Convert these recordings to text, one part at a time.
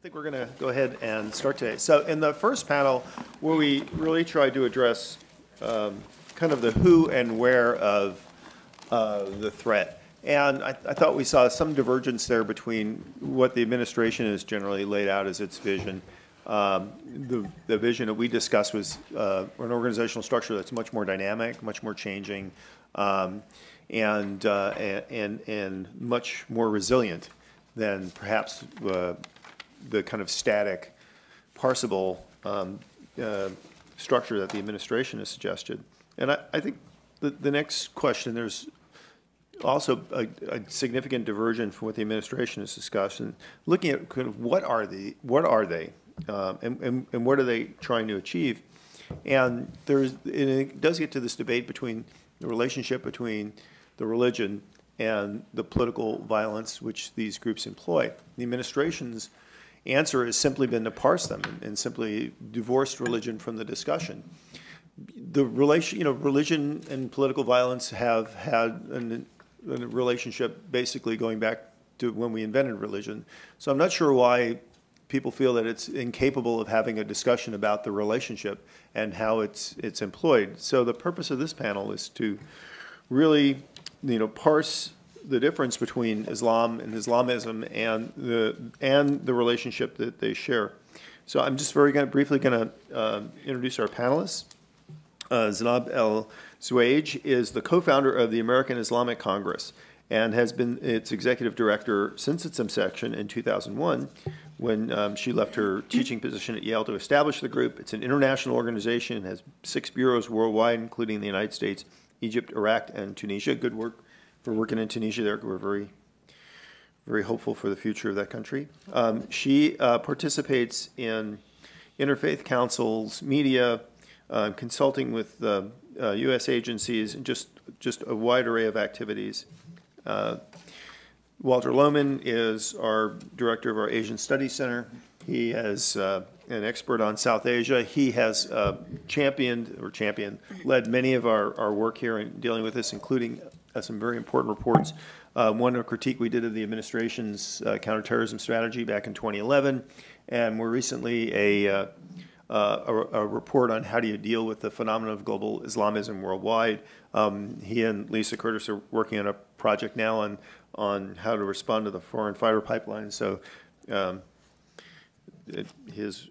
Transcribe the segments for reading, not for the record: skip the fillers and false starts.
I think we're going to go ahead and start today. So in the first panel, where we really tried to address kind of the who and where of the threat. And I thought we saw some divergence there between what the administration has generally laid out as its vision. The vision that we discussed was an organizational structure that's much more dynamic, much more changing, and much more resilient than perhaps the kind of static, parsable structure that the administration has suggested. And I think the next question, there's also a significant divergence from what the administration has discussed, and looking at kind of what are they, and what are they trying to achieve. And it does get to this debate between the relationship between the religion and the political violence which these groups employ. The administration's answer has simply been to parse them and simply divorced religion from the discussion. The religion and political violence have had a relationship basically going back to when we invented religion. So I'm not sure why people feel that it's incapable of having a discussion about the relationship and how it's employed. So the purpose of this panel is to really, parse the difference between Islam and Islamism and the relationship that they share. So I'm just briefly going to introduce our panelists. Zainab El-Zuaij is the co-founder of the American Islamic Congress and has been its executive director since its inception in 2001, when she left her teaching position at Yale to establish the group. It's an international organization and has 6 bureaus worldwide, including the United States, Egypt, Iraq, and Tunisia. Good work for working in Tunisia there. We're very, very hopeful for the future of that country. She participates in interfaith councils, media, consulting with U.S. agencies, and just a wide array of activities. Walter Lohman is our director of our Asian Studies Center. He is an expert on South Asia. He has led many of our work here in dealing with this, including some very important reports. One, a critique we did of the administration's counterterrorism strategy back in 2011, and more recently a report on how do you deal with the phenomenon of global Islamism worldwide. He and Lisa Curtis are working on a project now on how to respond to the foreign fighter pipeline. So he's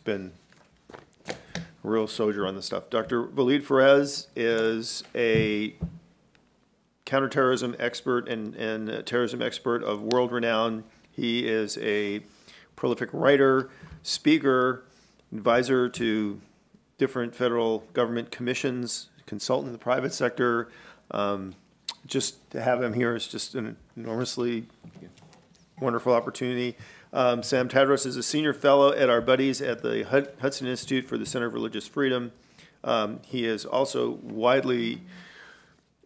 been a real soldier on this stuff. Dr. Walid Ferez is a counterterrorism expert and terrorism expert of world renown. He is a prolific writer, speaker, advisor to different federal government commissions, consultant in the private sector. Just to have him here is just an enormously wonderful opportunity. Sam Tadros is a senior fellow at our buddies at the Hudson Institute for the Center of Religious Freedom. He is also widely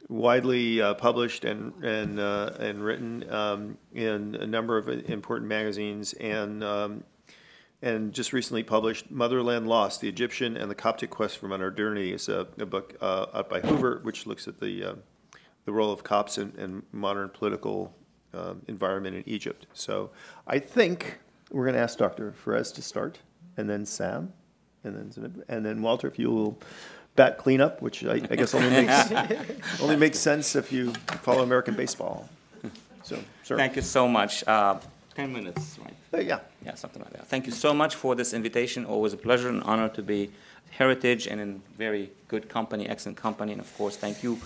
published and written in a number of important magazines, and just recently published Motherland Lost, The Egyptian and the Coptic Quest for Modernity. Is a book out by Hoover, which looks at the role of Copts in modern political environment in Egypt. So I think we're going to ask Dr. Ferez to start, and then Sam, and then Walter, if you will bat cleanup, which I guess only makes sense if you follow American baseball. So, sir. Thank you so much. 10 minutes, right? Yeah, something like that. Thank you so much for this invitation. Always a pleasure and honor to be Heritage and in very good company, excellent company, and of course, thank you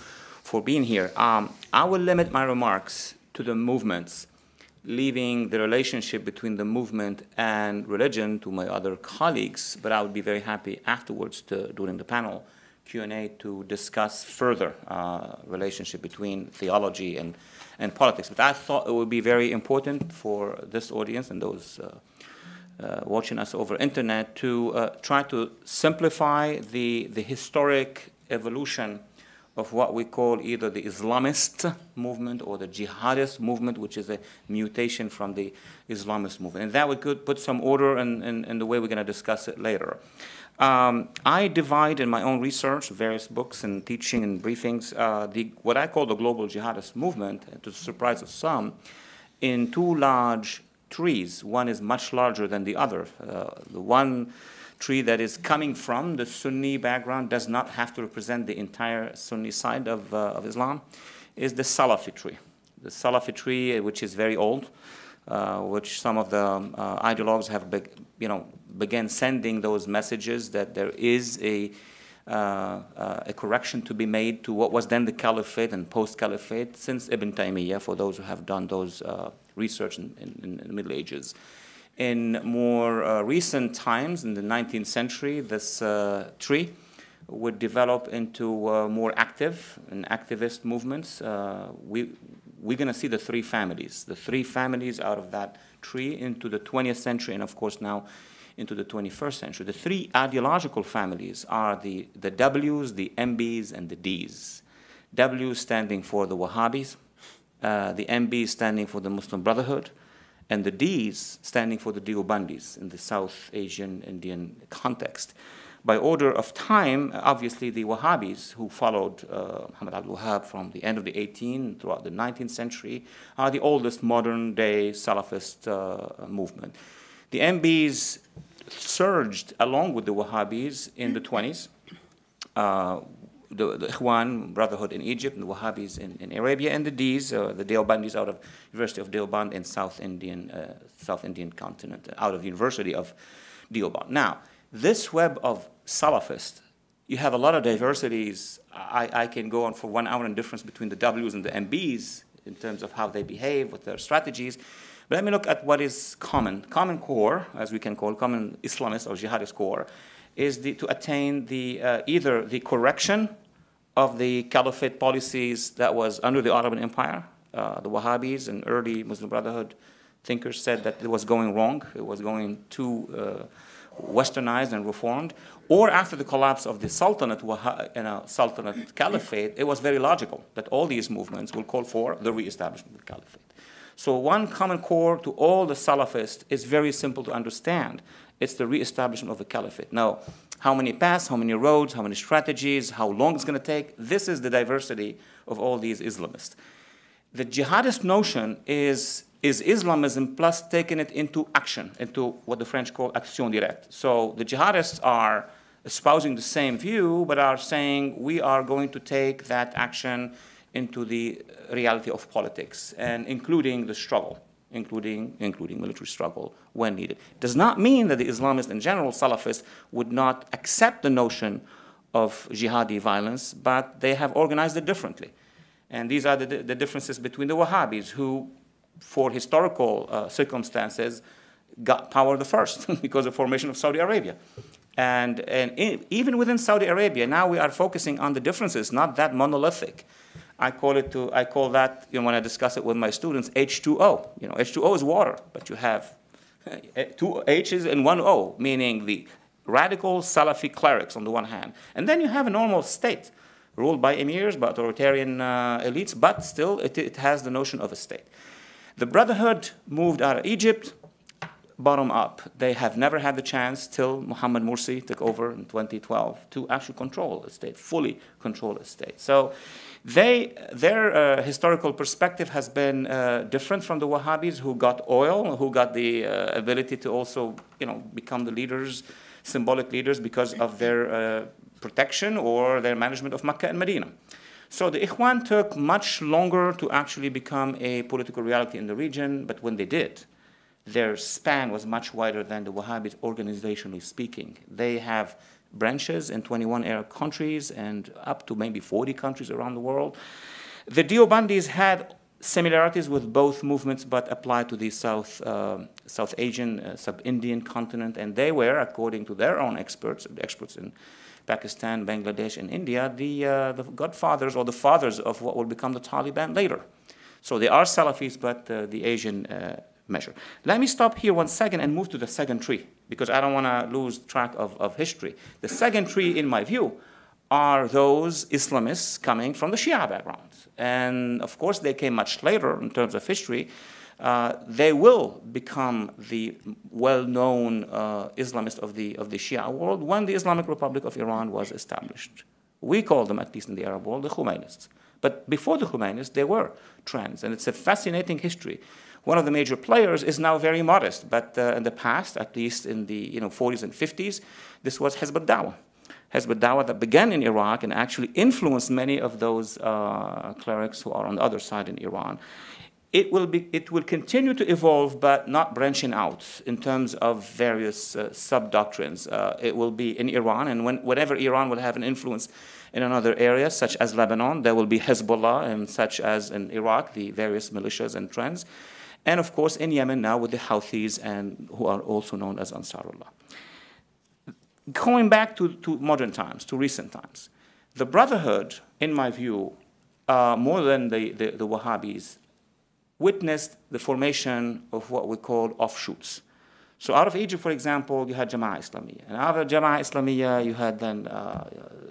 for being here. I will limit my remarks to the movements, leaving the relationship between the movement and religion to my other colleagues, but I would be very happy afterwards during the panel Q&A to discuss further relationship between theology and politics. But I thought it would be very important for this audience and those watching us over internet to try to simplify the historic evolution of what we call either the Islamist movement or the jihadist movement, which is a mutation from the Islamist movement. And that would put some order in the way we're going to discuss it later. I divide in my own research, various books and teaching and briefings, what I call the global jihadist movement, to the surprise of some, in two large trees. One is much larger than the other. The one tree that is coming from the Sunni background does not have to represent the entire Sunni side of Islam, is the Salafi tree. The Salafi tree, which is very old, which some of the ideologues have began sending those messages that there is a correction to be made to what was then the caliphate and post-caliphate since Ibn Taymiyyah, for those who have done those research in the Middle Ages. In more recent times, in the 19th century, this tree would develop into more active and activist movements. We're going to see the three families out of that tree into the 20th century, and of course now into the 21st century. The three ideological families are the W's, the MB's, and the D's. W standing for the Wahhabis, the MB standing for the Muslim Brotherhood, and the D's standing for the Deobandis in the South Asian Indian context. By order of time, obviously the Wahhabis, who followed Muhammad Abdul Wahhab from the end of the 18th throughout the 19th century, are the oldest modern-day Salafist movement. The MBs surged along with the Wahhabis in the 20s. The Ikhwan, Brotherhood in Egypt, and the Wahhabis in Arabia, and the D's, the Deobandis out of University of Deoband in South Indian continent, out of the University of Deoband. Now, this web of Salafists, you have a lot of diversities. I can go on for 1 hour in difference between the W's and the MBs in terms of how they behave, with their strategies. But let me look at what is common. Common core, as we can call common Islamist or jihadist core, is to attain either the correction of the caliphate policies that was under the Ottoman Empire. The Wahhabis and early Muslim Brotherhood thinkers said that it was going wrong. It was going too westernized and reformed. Or after the collapse of the Sultanate, Sultanate Caliphate, it was very logical that all these movements will call for the reestablishment of the Caliphate. So one common core to all the Salafists is very simple to understand. It's the reestablishment of the Caliphate. Now, how many paths, how many roads, how many strategies, how long it's going to take, this is the diversity of all these Islamists. The jihadist notion is Islamism plus taking it into action, into what the French call action directe. So the jihadists are espousing the same view, but are saying we are going to take that action into the reality of politics, and including the struggle, including military struggle when needed. It does not mean that the Islamists in general, Salafists, would not accept the notion of jihadi violence, but they have organized it differently. And these are the differences between the Wahhabis, who, for historical circumstances, got power the first because of the formation of Saudi Arabia. And even within Saudi Arabia, now we are focusing on the differences, not that monolithic. I call that, when I discuss it with my students, H2O. H2O is water, but you have two H's and one O, meaning the radical Salafi clerics on the one hand. And then you have a normal state, ruled by emirs, by authoritarian elites, but still it has the notion of a state. The Brotherhood moved out of Egypt, bottom up. They have never had the chance till Mohammed Morsi took over in 2012 to actually control the state, fully control the state. So their historical perspective has been different from the Wahhabis, who got oil, who got the ability to also become the leaders, symbolic leaders, because of their protection or their management of Mecca and Medina. So the Ikhwan took much longer to actually become a political reality in the region, but when they did, their span was much wider than the Wahhabis, organizationally speaking. They have branches in 21 Arab countries and up to maybe 40 countries around the world. The Deobandis had similarities with both movements, but applied to the South Asian, sub-Indian continent, and they were, according to their own experts, the experts in Pakistan, Bangladesh, and India, the godfathers or the fathers of what will become the Taliban later. So they are Salafis, but the Asian measure. Let me stop here 1 second and move to the second tree, because I don't want to lose track of history. The second tree, in my view, are those Islamists coming from the Shia background. And of course, they came much later in terms of history. They will become the well-known Islamists of the Shia world when the Islamic Republic of Iran was established. We call them, at least in the Arab world, the Khomeinists. But before the Khomeinists, there were trends, and it's a fascinating history. One of the major players is now very modest, but in the past, at least in the 40s and 50s, this was Hezbollah. Hezbollah that began in Iraq and actually influenced many of those clerics who are on the other side in Iran. It will continue to evolve, but not branching out in terms of various sub-doctrines. It will be in Iran, and whenever Iran will have an influence in another area, such as Lebanon, there will be Hezbollah, and such as in Iraq, the various militias and trends. And of course, in Yemen now with the Houthis, and who are also known as Ansarullah. Going back to modern times, to recent times, the Brotherhood, in my view, more than the Wahhabis, witnessed the formation of what we call offshoots. So out of Egypt, for example, you had Jama'ah Islamiyah. And out of Jama'ah Islamiyah, you had then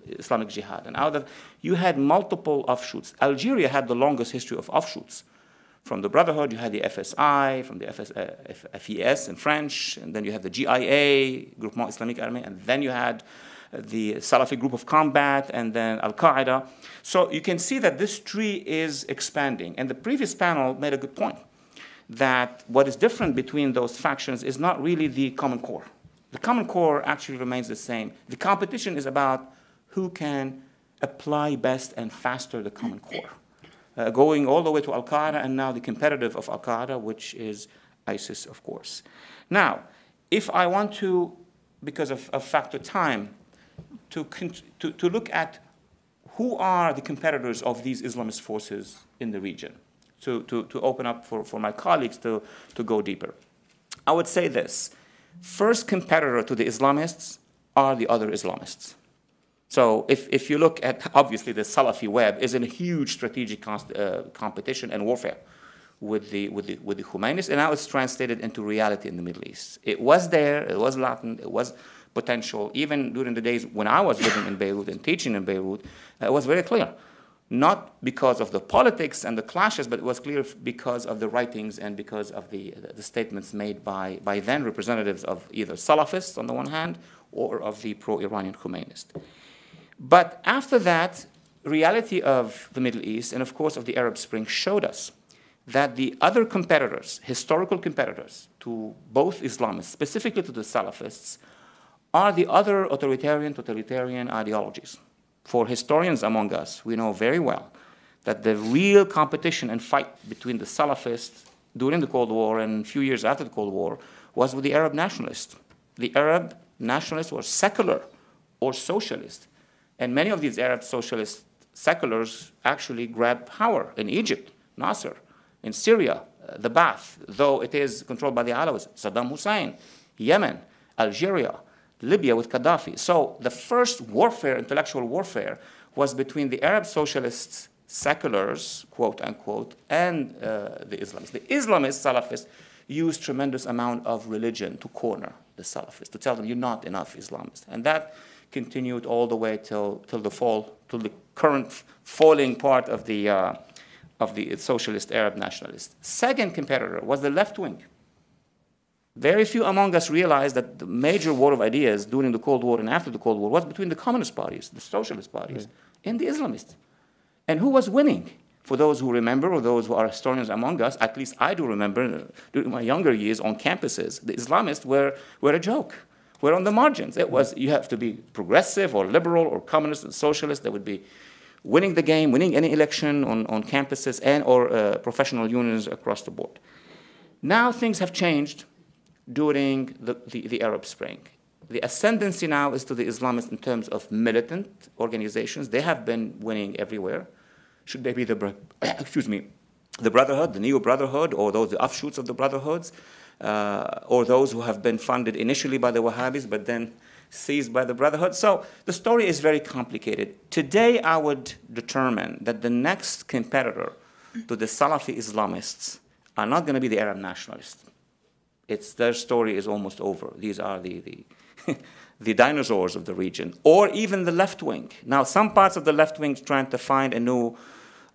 Islamic Jihad. And you had multiple offshoots. Algeria had the longest history of offshoots. From the Brotherhood, you had the FSI, from the FES in French, and then you had the GIA, Groupement Islamic Army, and then you had the Salafi Group of Combat, and then al-Qaeda. So you can see that this tree is expanding. And the previous panel made a good point, that what is different between those factions is not really the common core. The common core actually remains the same. The competition is about who can apply best and faster the common core. Going all the way to al-Qaeda, and now the competitive of al-Qaeda, which is ISIS, of course. Now, if I want to, because of factor time, to look at who are the competitors of these Islamist forces in the region, to open up for my colleagues to go deeper. I would say this. First competitor to the Islamists are the other Islamists. So if you look at, obviously, the Salafi web is in a huge strategic competition and warfare with the Khomeinists, and now it's translated into reality in the Middle East. It was there, it was latent, it was potential. Even during the days when I was living in Beirut and teaching in Beirut, it was very clear. Not because of the politics and the clashes, but it was clear because of the writings and because of the statements made by then representatives of either Salafists on the one hand or of the pro-Iranian Khomeinists. But after that, reality of the Middle East and, of course, of the Arab Spring showed us that the other competitors, historical competitors to both Islamists, specifically to the Salafists, are the other authoritarian, totalitarian ideologies. For historians among us, we know very well that the real competition and fight between the Salafists during the Cold War and a few years after the Cold War was with the Arab nationalists. The Arab nationalists were secular or socialist. And many of these Arab socialist seculars actually grabbed power in Egypt, Nasser, in Syria, the Ba'ath, though it is controlled by the Alawites, Saddam Hussein, Yemen, Algeria, Libya with Gaddafi. So the first warfare, intellectual warfare, was between the Arab socialists, seculars, quote unquote, and the Islamists. The Islamist Salafists used tremendous amount of religion to corner the Salafists, to tell them you're not enough Islamist. And that continued all the way till the current falling part of the socialist Arab nationalists. Second competitor was the left wing. Very few among us realized that the major war of ideas during the Cold War and after the Cold War was between the communist parties, the socialist parties, and the Islamists. And who was winning? For those who remember, or those who are historians among us, at least I do remember during my younger years on campuses, the Islamists were a joke. We're on the margins. It was, you have to be progressive or liberal or communist and socialist that would be winning the game, winning any election on campuses and or professional unions across the board. Now things have changed during the Arab Spring. The ascendancy now is to the Islamists in terms of militant organizations. They have been winning everywhere. Should they be the Brotherhood, the Neo Brotherhood, or those the offshoots of the Brotherhoods, or those who have been funded initially by the Wahhabis but then seized by the Brotherhood. So the story is very complicated. Today I would determine that the next competitor to the Salafi Islamists are not going to be the Arab nationalists. Their story is almost over. These are the dinosaurs of the region, or even the left wing. Now some parts of the left wing trying to find a new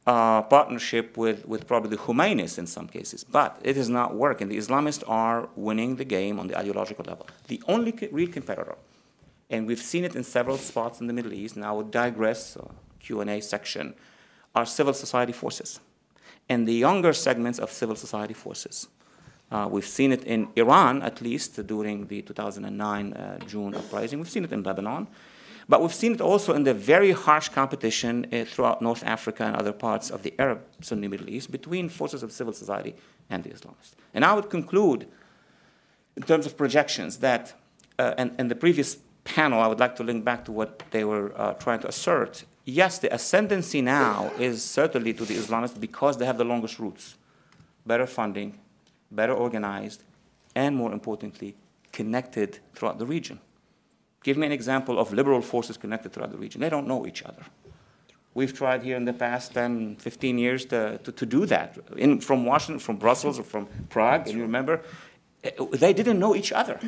partnership with probably the Khomeinis in some cases, but it is not working. The Islamists are winning the game on the ideological level. The only real competitor, and we've seen it in several spots in the Middle East, and I would digress, Q&A section, are civil society forces and the younger segments of civil society forces. We've seen it in Iran, at least, during the 2009 June uprising. We've seen it in Lebanon. But we've seen it also in the very harsh competition throughout North Africa and other parts of the Arab Sunni Middle East between forces of civil society and the Islamists. And I would conclude, in terms of projections, that, and the previous panel, I would like to link back to what they were trying to assert. Yes, the ascendancy now is certainly to the Islamists because they have the longest roots, better funding, better organized, and more importantly, connected throughout the region. Give me an example of liberal forces connected throughout the region. They don't know each other. We've tried here in the past 10, 15 years to do that. From Washington, from Brussels, or from Prague, and you remember, they didn't know each other.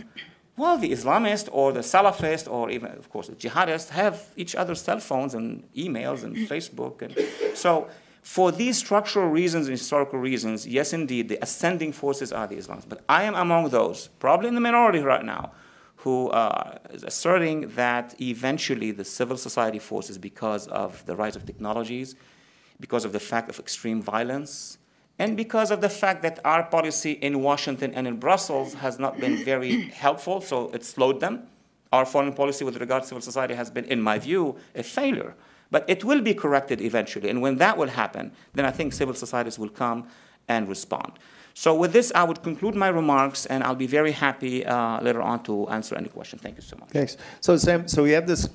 Well, the Islamists or the Salafists or even, of course, the jihadists have each other's cell phones and emails and Facebook. And so for these structural reasons and historical reasons, yes, indeed, the ascending forces are the Islamists. But I am among those, probably in the minority right now, who is asserting that eventually the civil society forces, because of the rise of technologies, because of the fact of extreme violence, and because of the fact that our policy in Washington and in Brussels has not been very helpful, so it slowed them. Our foreign policy with regard to civil society has been, in my view, a failure. But it will be corrected eventually, and when that will happen, then I think civil societies will come and respond. So with this, I would conclude my remarks, and I'll be very happy later on to answer any question. Thank you so much. Thanks. So Sam, so we have this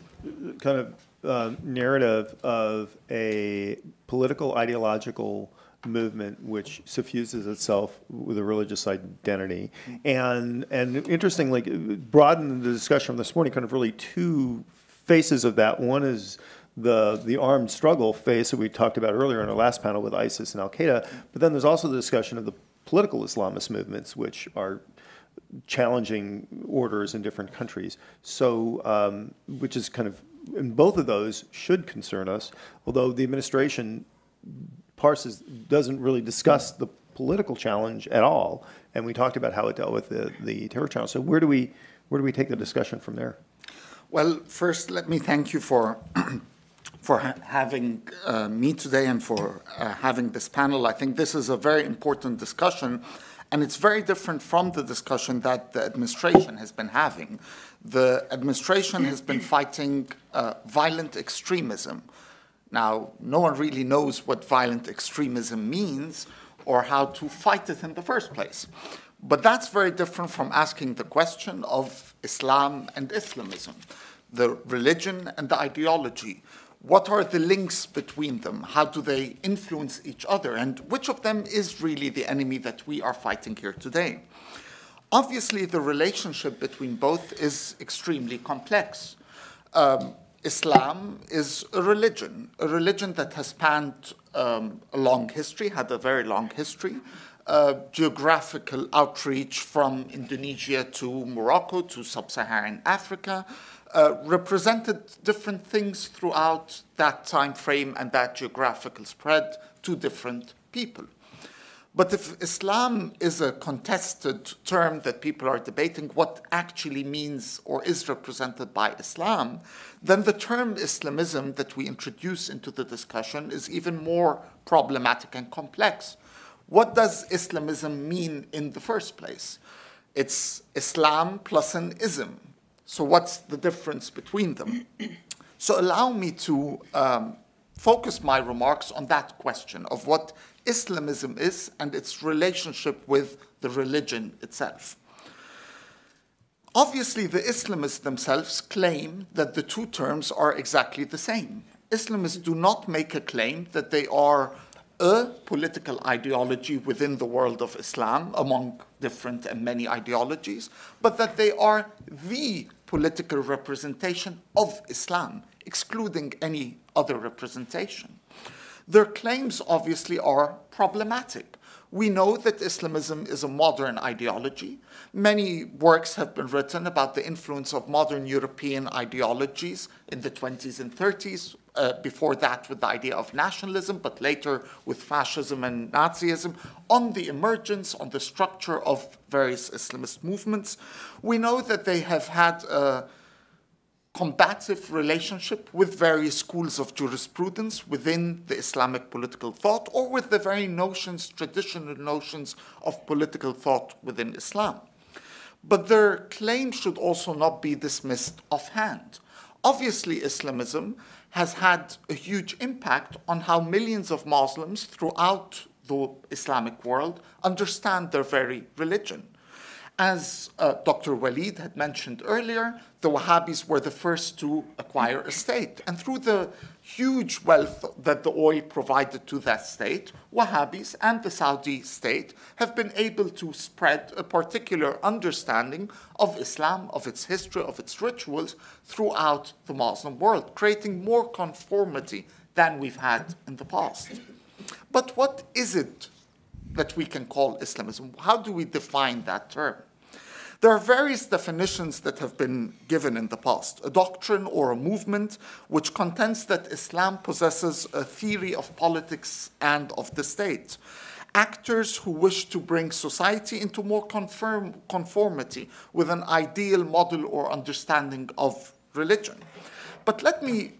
kind of narrative of a political ideological movement which suffuses itself with a religious identity. And interestingly, broaden the discussion from this morning, kind of really two faces of that. One is the armed struggle phase that we talked about earlier in our last panel with ISIS and al-Qaeda, but then there's also the discussion of the political Islamist movements, which are challenging orders in different countries. So, which is kind of, and both of those should concern us, although the administration doesn't really discuss the political challenge at all. And we talked about how it dealt with the terror challenge. So where do we take the discussion from there? Well, first, let me thank you for having me today and for having this panel. I think this is a very important discussion, and it's very different from the discussion that the administration has been having. The administration has been fighting violent extremism. Now, no one really knows what violent extremism means or how to fight it in the first place. But that's very different from asking the question of Islam and Islamism, the religion and the ideology. What are the links between them? How do they influence each other? And which of them is really the enemy that we are fighting here today? Obviously, the relationship between both is extremely complex. Islam is a religion that has spanned a long history, had a very long history, geographical outreach from Indonesia to Morocco to sub-Saharan Africa, represented different things throughout that time frame and that geographical spread to different people. But if Islam is a contested term that people are debating what actually means or is represented by Islam, then the term Islamism that we introduce into the discussion is even more problematic and complex. What does Islamism mean in the first place? It's Islam plus an ism. So what's the difference between them? So allow me to focus my remarks on that question of what Islamism is and its relationship with the religion itself. Obviously, the Islamists themselves claim that the two terms are exactly the same. Islamists do not make a claim that they are a political ideology within the world of Islam among different and many ideologies, but that they are the political representation of Islam, excluding any other representation. Their claims obviously are problematic. We know that Islamism is a modern ideology. Many works have been written about the influence of modern European ideologies in the 20s and 30s, before that with the idea of nationalism, but later with fascism and Nazism, on the emergence, on the structure of various Islamist movements. We know that they have had a combative relationship with various schools of jurisprudence within the Islamic political thought, or with the very notions, traditional notions of political thought within Islam. But their claim should also not be dismissed offhand. Obviously, Islamism has had a huge impact on how millions of Muslims throughout the Islamic world understand their very religion. As Dr. Walid had mentioned earlier, the Wahhabis were the first to acquire a state. And through the huge wealth that the oil provided to that state, Wahhabis and the Saudi state have been able to spread a particular understanding of Islam, of its history, of its rituals throughout the Muslim world, creating more conformity than we've had in the past. But what is it that we can call Islamism? How do we define that term? There are various definitions that have been given in the past. A doctrine or a movement which contends that Islam possesses a theory of politics and of the state. Actors who wish to bring society into more conformity with an ideal model or understanding of religion. But let me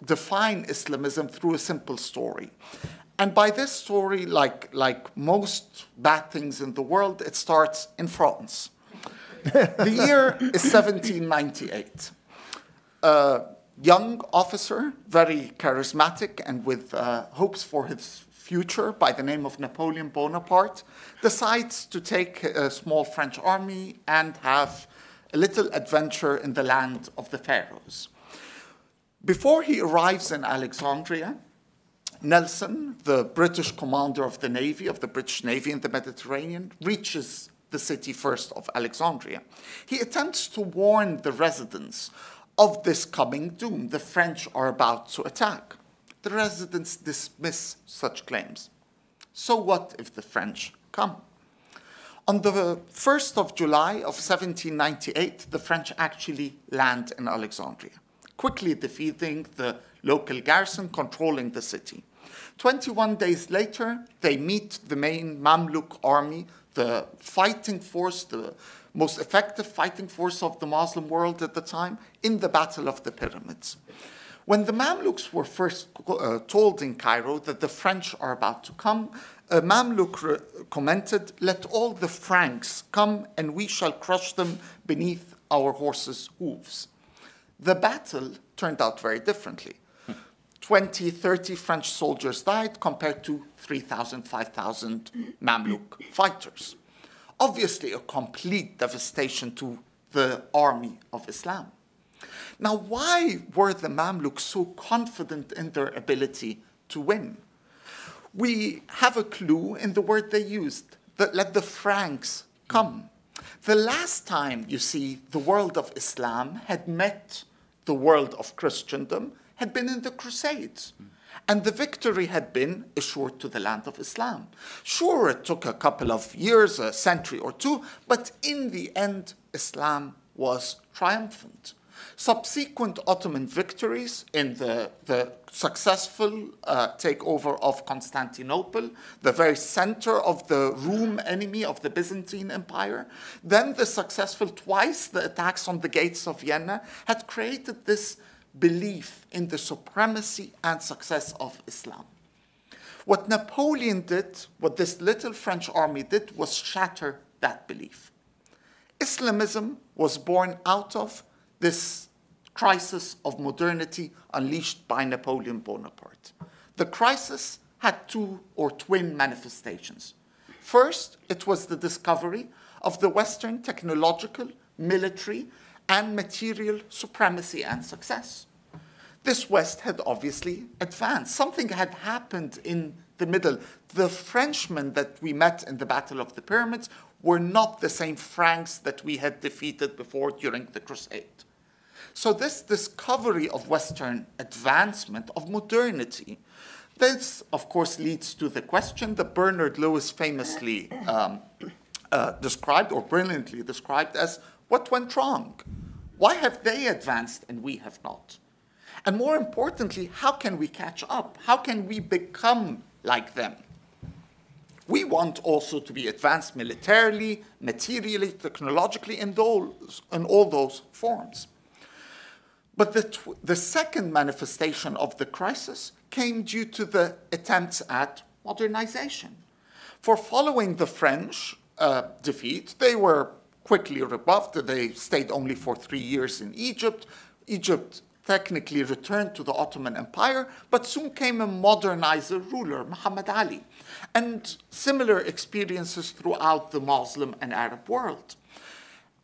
define Islamism through a simple story. And by this story, like most bad things in the world, it starts in France. The year is 1798. A young officer, very charismatic and with hopes for his future, by the name of Napoleon Bonaparte, decides to take a small French army and have a little adventure in the land of the Pharaohs. Before he arrives in Alexandria, Nelson, the British commander of the Navy, of the British Navy in the Mediterranean, reaches the city first of Alexandria. He attempts to warn the residents of this coming doom. The French are about to attack. The residents dismiss such claims. So what if the French come? On the 1st of July of 1798, the French actually land in Alexandria, quickly defeating the local garrison controlling the city. 21 days later, they meet the main Mamluk Army, the fighting force, the most effective fighting force of the Muslim world at the time, in the Battle of the Pyramids. When the Mamluks were first told in Cairo that the French are about to come, a Mamluk commented, "Let all the Franks come and we shall crush them beneath our horses' hooves." The battle turned out very differently. 20, 30 French soldiers died compared to 3,000, 5,000 Mamluk fighters. Obviously, a complete devastation to the army of Islam. Now, why were the Mamluks so confident in their ability to win? We have a clue in the word they used, that let the Franks come. The last time, you see, the world of Islam had met the world of Christendom had been in the Crusades. And the victory had been assured to the land of Islam. Sure, it took a couple of years, a century or two, but in the end, Islam was triumphant. Subsequent Ottoman victories in the successful takeover of Constantinople, the very center of the Rome enemy of the Byzantine Empire, then the successful twice the attacks on the gates of Vienna had created this belief in the supremacy and success of Islam. What Napoleon did, what this little French army did, was shatter that belief. Islamism was born out of this crisis of modernity unleashed by Napoleon Bonaparte. The crisis had two or twin manifestations. First, it was the discovery of the Western technological, military, and material supremacy and success. This West had obviously advanced. Something had happened in the middle. The Frenchmen that we met in the Battle of the Pyramids were not the same Franks that we had defeated before during the Crusade. So this discovery of Western advancement, of modernity, this, of course, leads to the question that Bernard Lewis famously described, or brilliantly described, as what went wrong? Why have they advanced and we have not? And more importantly, how can we catch up? How can we become like them? We want also to be advanced militarily, materially, technologically, in all those forms. But the second manifestation of the crisis came due to the attempts at modernization. For following the French defeat, they were quickly rebuffed. They stayed only for 3 years in Egypt. Egypt technically returned to the Ottoman Empire, but soon came a modernizer ruler, Muhammad Ali, and similar experiences throughout the Muslim and Arab world.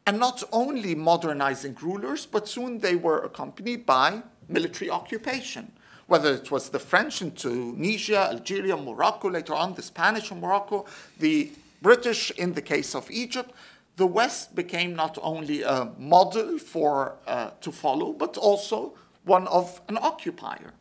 And not only modernizing rulers, but soon they were accompanied by military occupation, whether it was the French in Tunisia, Algeria, Morocco, later on the Spanish in Morocco, the British in the case of Egypt. The West became not only a model to follow, but also one of an occupier.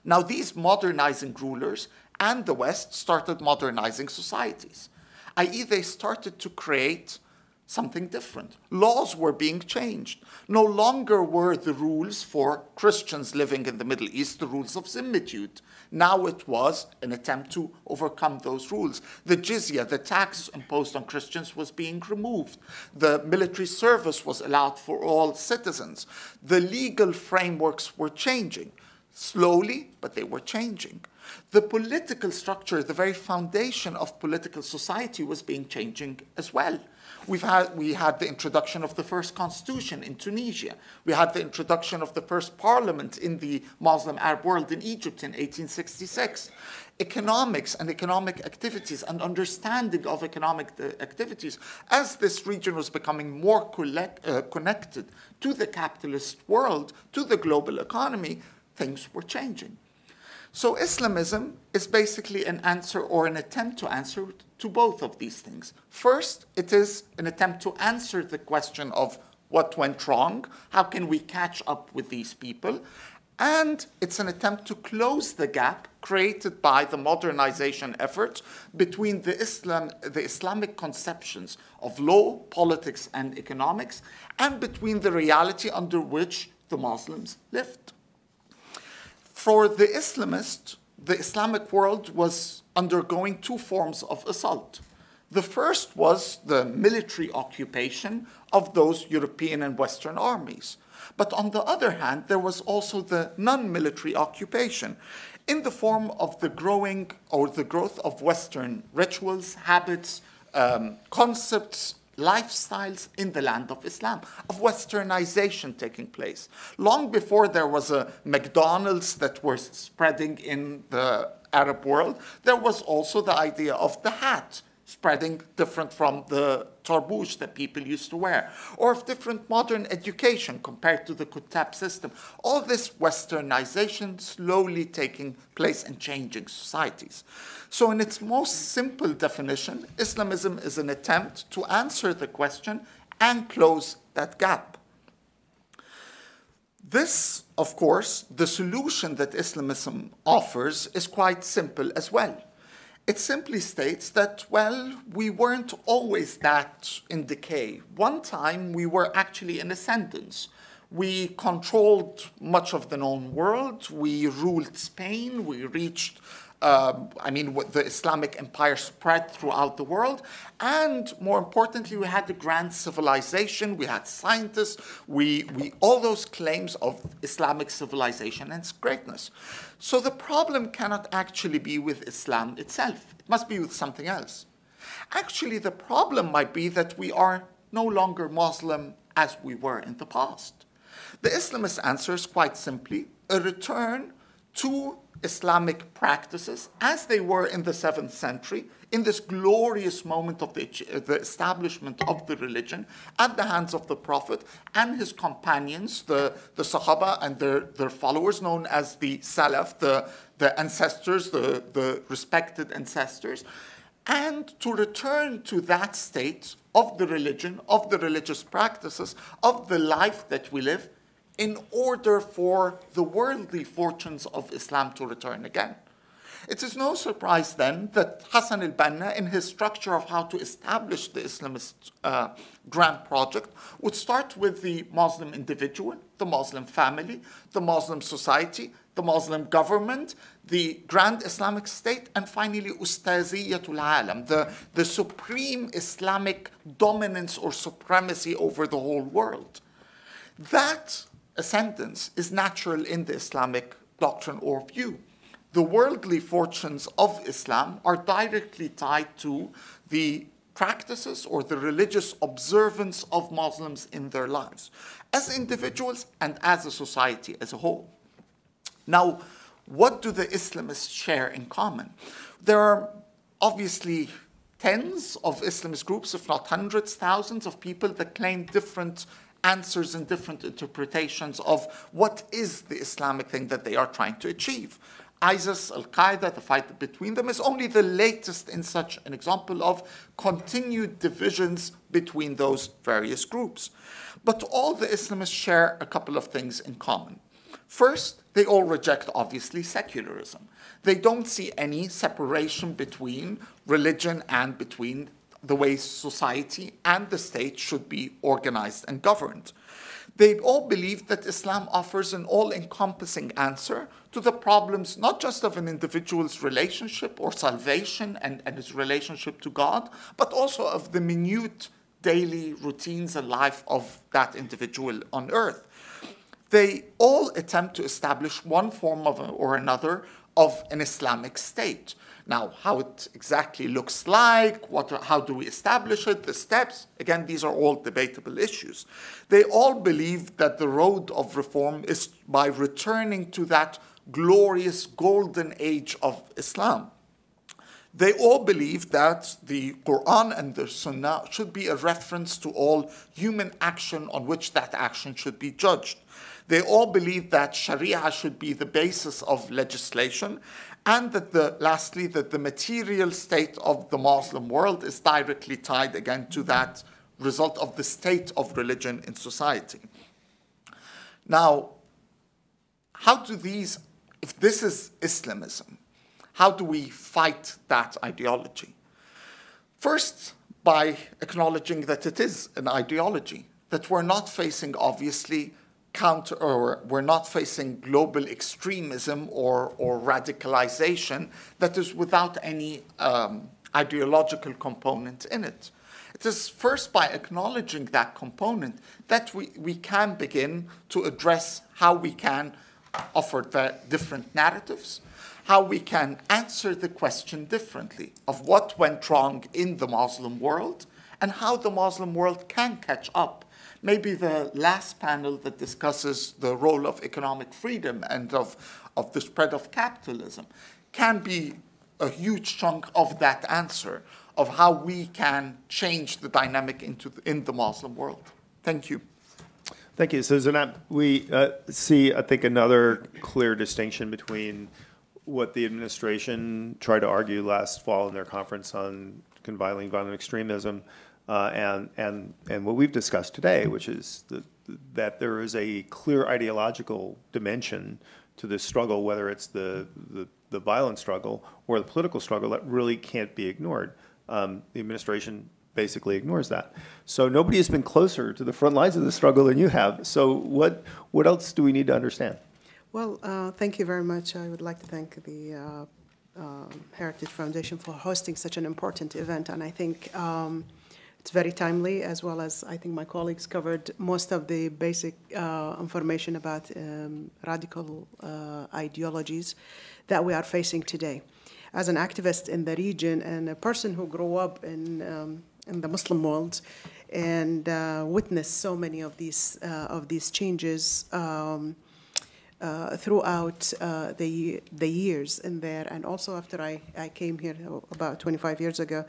Now, these modernizing rulers and the West started modernizing societies, i.e. they started to create something different. Laws were being changed. No longer were the rules for Christians living in the Middle East the rules of zimmitude. Now it was an attempt to overcome those rules. The jizya, the tax imposed on Christians, was being removed. The military service was allowed for all citizens. The legal frameworks were changing. Slowly, but they were changing. The political structure, the very foundation of political society, was changing as well. We had the introduction of the first constitution in Tunisia. We had the introduction of the first parliament in the Muslim Arab world in Egypt in 1866. Economics and economic activities and understanding of economic activities, as this region was becoming more connected to the capitalist world, to the global economy, things were changing. So Islamism is basically an answer or an attempt to answer to both of these things. First, it is an attempt to answer the question of what went wrong, how can we catch up with these people, and it's an attempt to close the gap created by the modernization efforts between the Islamic conceptions of law, politics, and economics, and between the reality under which the Muslims lived. For the Islamists, the Islamic world was undergoing two forms of assault. The first was the military occupation of those European and Western armies. But on the other hand, there was also the non-military occupation in the form of the growth of Western rituals, habits, concepts, lifestyles in the land of Islam, of westernization taking place. Long before there was a McDonald's that was spreading in the Arab world, there was also the idea of the hat spreading different from the tarbouch that people used to wear, or of different modern education compared to the kutab system. All this westernization slowly taking place and changing societies. So in its most simple definition, Islamism is an attempt to answer the question and close that gap. This, of course, the solution that Islamism offers is quite simple as well. It simply states that, well, we weren't always that in decay. One time we were actually in ascendance. We controlled much of the known world. We ruled Spain. We reached the Islamic empire spread throughout the world. And more importantly, we had the grand civilization, we had scientists, all those claims of Islamic civilization and its greatness. So the problem cannot actually be with Islam itself. It must be with something else. Actually, the problem might be that we are no longer Muslim as we were in the past. The Islamist answer is quite simply a return to Islamic practices as they were in the 7th century, in this glorious moment of the establishment of the religion at the hands of the Prophet and his companions, the Sahaba and their followers, known as the Salaf, the ancestors, the respected ancestors, and to return to that state of the religion, of the religious practices, of the life that we live, in order for the worldly fortunes of Islam to return again. It is no surprise then that Hassan al-Banna, in his structure of how to establish the Islamist grand project, would start with the Muslim individual, the Muslim family, the Muslim society, the Muslim government, the grand Islamic state, and finally Ustaziyatul Alam, the supreme Islamic dominance or supremacy over the whole world. That ascendance is natural in the Islamic doctrine or view. The worldly fortunes of Islam are directly tied to the practices or the religious observance of Muslims in their lives, as individuals and as a society as a whole. Now, what do the Islamists share in common? There are obviously tens of Islamist groups, if not hundreds, thousands of people that claim different answers and different interpretations of what is the Islamic thing that they are trying to achieve. ISIS, al-Qaeda, the fight between them is only the latest in such an example of continued divisions between those various groups. But all the Islamists share a couple of things in common. First, they all reject, obviously, secularism. They don't see any separation between religion and between the way society and the state should be organized and governed. They all believe that Islam offers an all-encompassing answer to the problems not just of an individual's relationship or salvation and his relationship to God, but also of the minute daily routines and life of that individual on earth. They all attempt to establish one form or another of an Islamic state. Now, how it exactly looks like, how do we establish it, the steps, again, these are all debatable issues. They all believe that the road of reform is by returning to that glorious golden age of Islam. They all believe that the Quran and the Sunnah should be a reference to all human action on which that action should be judged. They all believe that Sharia should be the basis of legislation, and that lastly, that the material state of the Muslim world is directly tied again to that result of the state of religion in society. Now, how do these, if this is Islamism, how do we fight that ideology? First, by acknowledging that it is an ideology, that we're not facing, obviously, we're not facing global extremism or radicalization that is without any ideological component in it. It is first by acknowledging that component that we can begin to address how we can offer the different narratives, how we can answer the question differently of what went wrong in the Muslim world and how the Muslim world can catch up. Maybe the last panel that discusses the role of economic freedom and of the spread of capitalism can be a huge chunk of that answer of how we can change the dynamic in the Muslim world. Thank you. Thank you. So Zanab, we see, I think, another clear distinction between what the administration tried to argue last fall in their conference on combating violent extremism and what we've discussed today, which is that there is a clear ideological dimension to this struggle, whether it's the violent struggle or the political struggle, that really can't be ignored. The administration basically ignores that. So nobody has been closer to the front lines of the struggle than you have. So what else do we need to understand? Well, thank you very much. I would like to thank the Heritage Foundation for hosting such an important event, and I think it's very timely, as well as I think my colleagues covered most of the basic information about radical ideologies that we are facing today. As an activist in the region and a person who grew up in the Muslim world and witnessed so many of these changes throughout the years in there, and also after I came here about 25 years ago,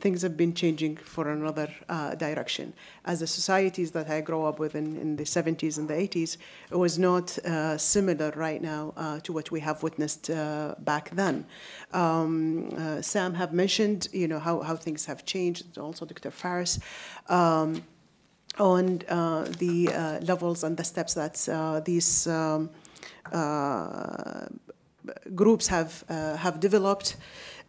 things have been changing for another direction. As the societies that I grew up with in the 70s and the 80s, it was not similar right now to what we have witnessed back then. Sam have mentioned, how things have changed. Also, Dr. Faris. On the levels and the steps that these groups have developed,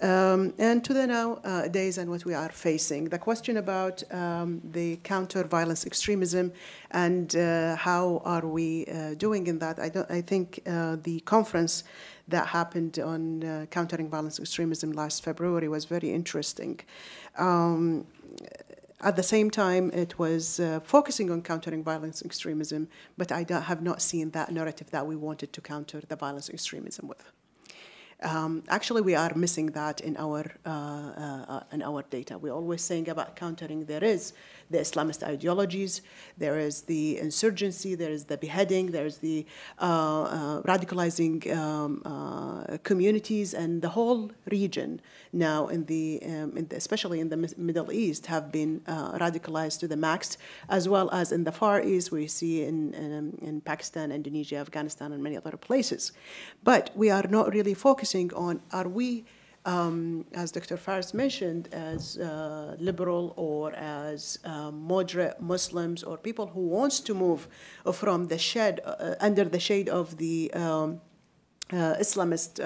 and to the nowadays and what we are facing. The question about the counter-violence extremism and how are we doing in that, I think the conference that happened on countering violence extremism last February was very interesting. At the same time, it was focusing on countering violence and extremism, but I have not seen that narrative that we wanted to counter the violence and extremism with. Actually, we are missing that in our data. We're always saying about countering. There is the Islamist ideologies, there is the insurgency, there is the beheading, there is the radicalizing communities, and the whole region now, especially in the Middle East, have been radicalized to the max, as well as in the Far East. We see in Pakistan, Indonesia, Afghanistan, and many other places. But we are not really focusing on, are we, as Dr. Faris mentioned, as liberal or as moderate Muslims or people who wants to move from the shed, under the shade of the Islamist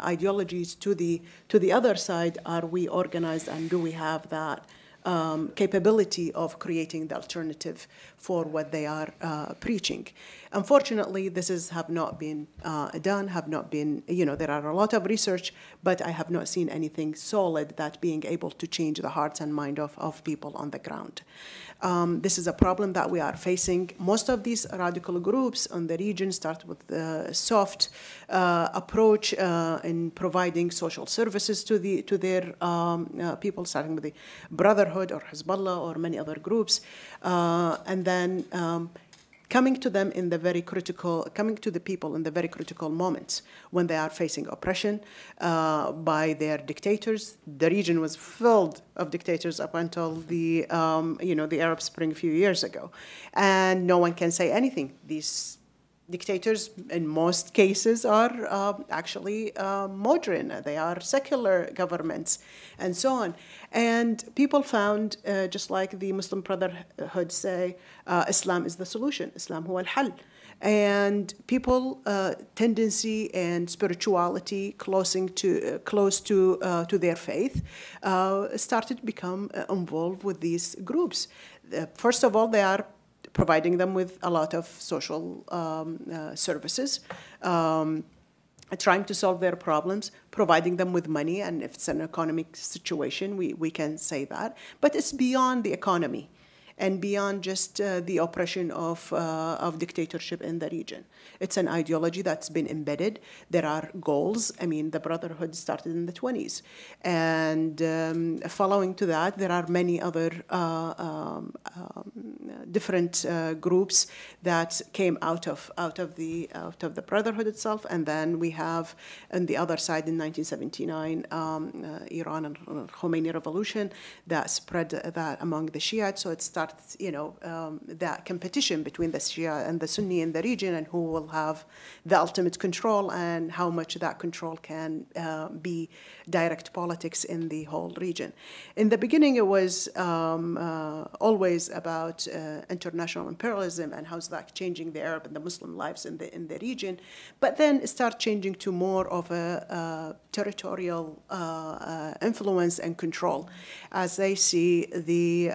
ideologies to the other side, are we organized, and do we have that capability of creating the alternative for what they are preaching? Unfortunately, have not been done, there are a lot of research, but I have not seen anything solid that being able to change the hearts and mind of people on the ground. This is a problem that we are facing. Most of these radical groups in the region start with a soft approach in providing social services to their people, starting with the Brotherhood or Hezbollah or many other groups, and then coming to the people in the very critical moments when they are facing oppression by their dictators. The region was filled of dictators up until the Arab Spring a few years ago, and no one can say anything. These dictators, in most cases, are actually modern. They are secular governments, and so on. And people found, just like the Muslim Brotherhood say, Islam is the solution. Islam huwa al-hal. And people tendency and spirituality close to their faith started to become involved with these groups. First of all, they are providing them with a lot of social services, trying to solve their problems, providing them with money, and if it's an economic situation, we can say that. But it's beyond the economy and beyond just the oppression of dictatorship in the region. It's an ideology that's been embedded. There are goals. I mean, the Brotherhood started in the 1920s. And following to that, there are many other different groups that came out of the Brotherhood itself. And then we have, on the other side, in 1979, Iran and Khomeini revolution that spread that among the Shiites. So it started, that competition between the Shia and the Sunni in the region, and who will have the ultimate control, and how much that control can be direct politics in the whole region. In the beginning, it was always about international imperialism and how's that changing the Arab and the Muslim lives in the region. But then it started changing to more of a territorial influence and control, as they see the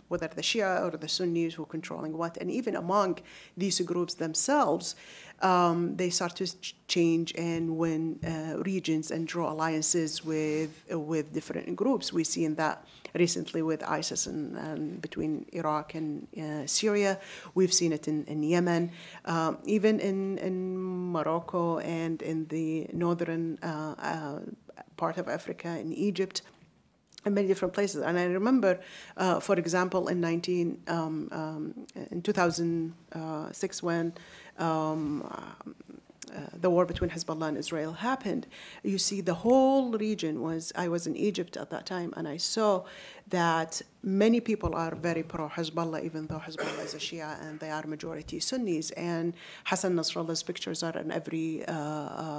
whether the Shia or the Sunnis who are controlling what, and even among these groups themselves, they start to change and win regions and draw alliances with different groups. We see in that recently with ISIS and between Iraq and Syria. We've seen it in Yemen, even in Morocco and in the northern part of Africa, in Egypt, in many different places. And I remember, for example, in 2006, when the war between Hezbollah and Israel happened, you see the whole region I was in Egypt at that time, and I saw that many people are very pro-Hezbollah, even though Hezbollah is a Shia and they are majority Sunnis. And Hassan Nasrallah's pictures are in every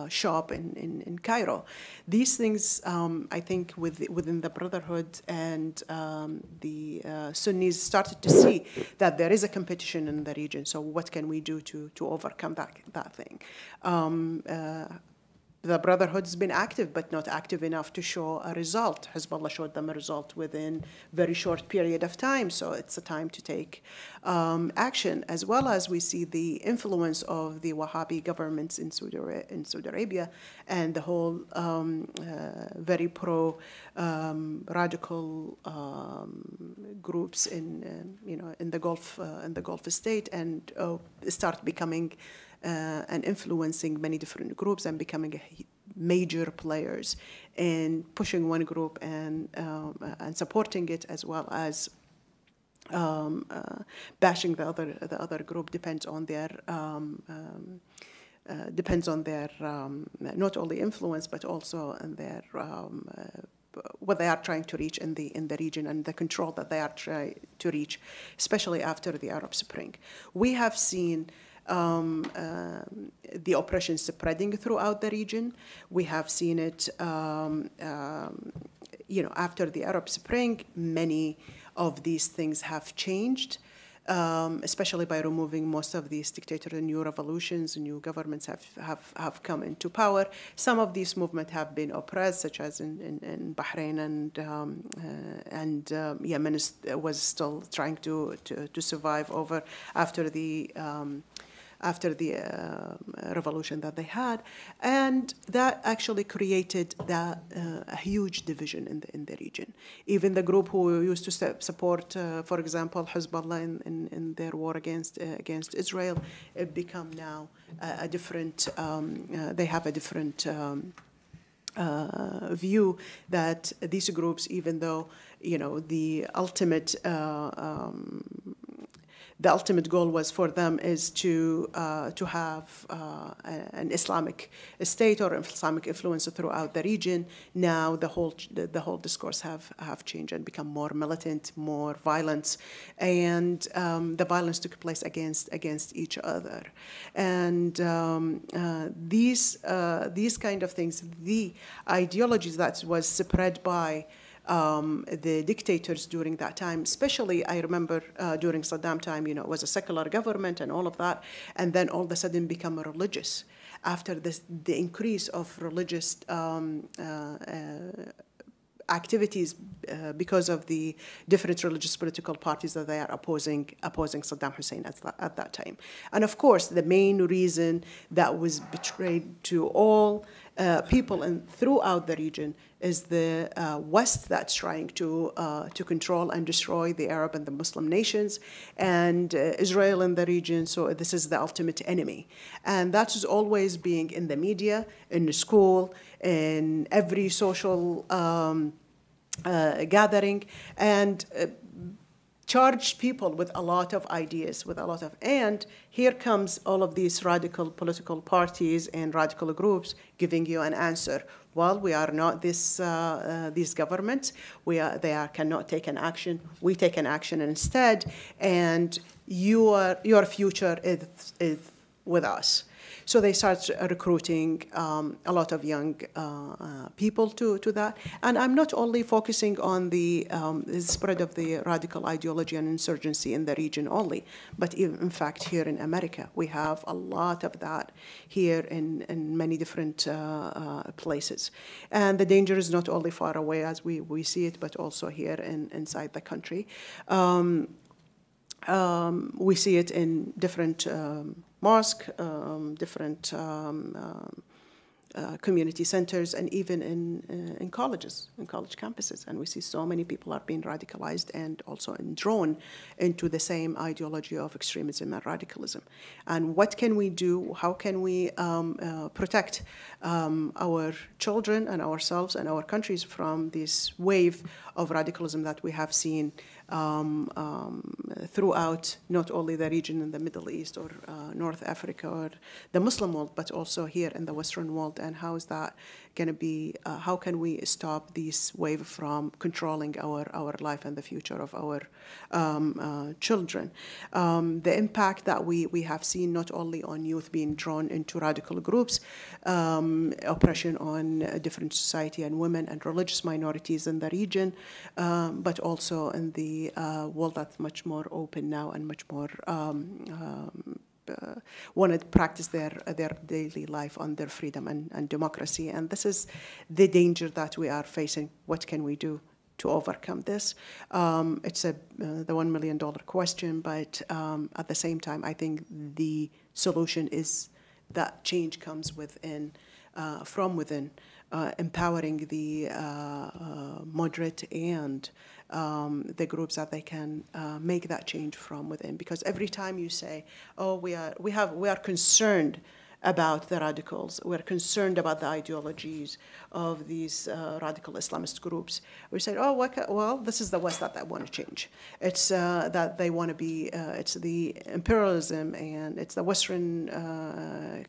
shop in Cairo. These things, I think, within the Brotherhood and the Sunnis started to see that there is a competition in the region. So what can we do to overcome that thing? the Brotherhood has been active, but not active enough to show a result. Hezbollah showed them a result within a very short period of time, so it's a time to take action, as well as we see the influence of the Wahhabi governments in Saudi Arabia and the whole very pro-radical groups in the Gulf state, and start becoming and influencing many different groups and becoming major players in pushing one group and supporting it, as well as bashing the other group. Depends on their not only influence, but also on their what they are trying to reach in the region, and the control that they are trying to reach, especially after the Arab Spring. We have seen the oppression spreading throughout the region. We have seen it, after the Arab Spring. Many of these things have changed, especially by removing most of these dictators. New revolutions, new governments have come into power. Some of these movements have been oppressed, such as in Bahrain, and Yemen was still trying to survive after the revolution that they had, and that actually created a huge division in the region. Even the group who used to support, for example, Hezbollah in their war against Israel, it become now a different. They have a different view that these groups, even though the ultimate goal was for them is to have an Islamic state or Islamic influence throughout the region. Now the whole discourse have changed and become more militant, more violent, and the violence took place against each other. And these kind of things, the ideologies that was spread by the dictators during that time, especially I remember during Saddam time, it was a secular government and all of that, and then all of a sudden become religious after the increase of religious activities because of the different religious political parties that they are opposing Saddam Hussein at that time. And of course, the main reason that was betrayed to all people throughout the region is the West that's trying to control and destroy the Arab and the Muslim nations, and Israel in the region. So this is the ultimate enemy, and that is always being in the media, in the school, in every social gathering, and charge people with a lot of ideas, and here comes all of these radical political parties and radical groups giving you an answer. Well, we are not these governments. They cannot take an action. We take an action instead, and your future is with us. So they start recruiting a lot of young people to that. And I'm not only focusing on the spread of the radical ideology and insurgency in the region only, but in fact here in America, we have a lot of that here in many different places. And the danger is not only far away as we see it, but also here inside the country. We see it in different mosques, different community centers, and even in colleges, in college campuses. And we see so many people are being radicalized and also drawn into the same ideology of extremism and radicalism. And what can we do? How can we protect our children and ourselves and our countries from this wave of radicalism that we have seen throughout not only the region in the Middle East or North Africa or the Muslim world, but also here in the Western world? And how is that going to be, how can we stop this wave from controlling our life and the future of our children? The impact that we have seen not only on youth being drawn into radical groups, oppression on different society and women and religious minorities in the region, but also in the world that's much more open now and much more want to practice their daily life under freedom and democracy. And this is the danger that we are facing. What can we do to overcome this? It's the $1 million question, but at the same time, I think the solution is that change comes within, from within, empowering the moderate and the groups that they can make that change from within. Because every time you say, "Oh, we are concerned about the radicals. We're concerned about the ideologies of these radical Islamist groups," we say, "Oh, well, this is the West that they want to change. It's that they want to be. It's the imperialism and it's the Western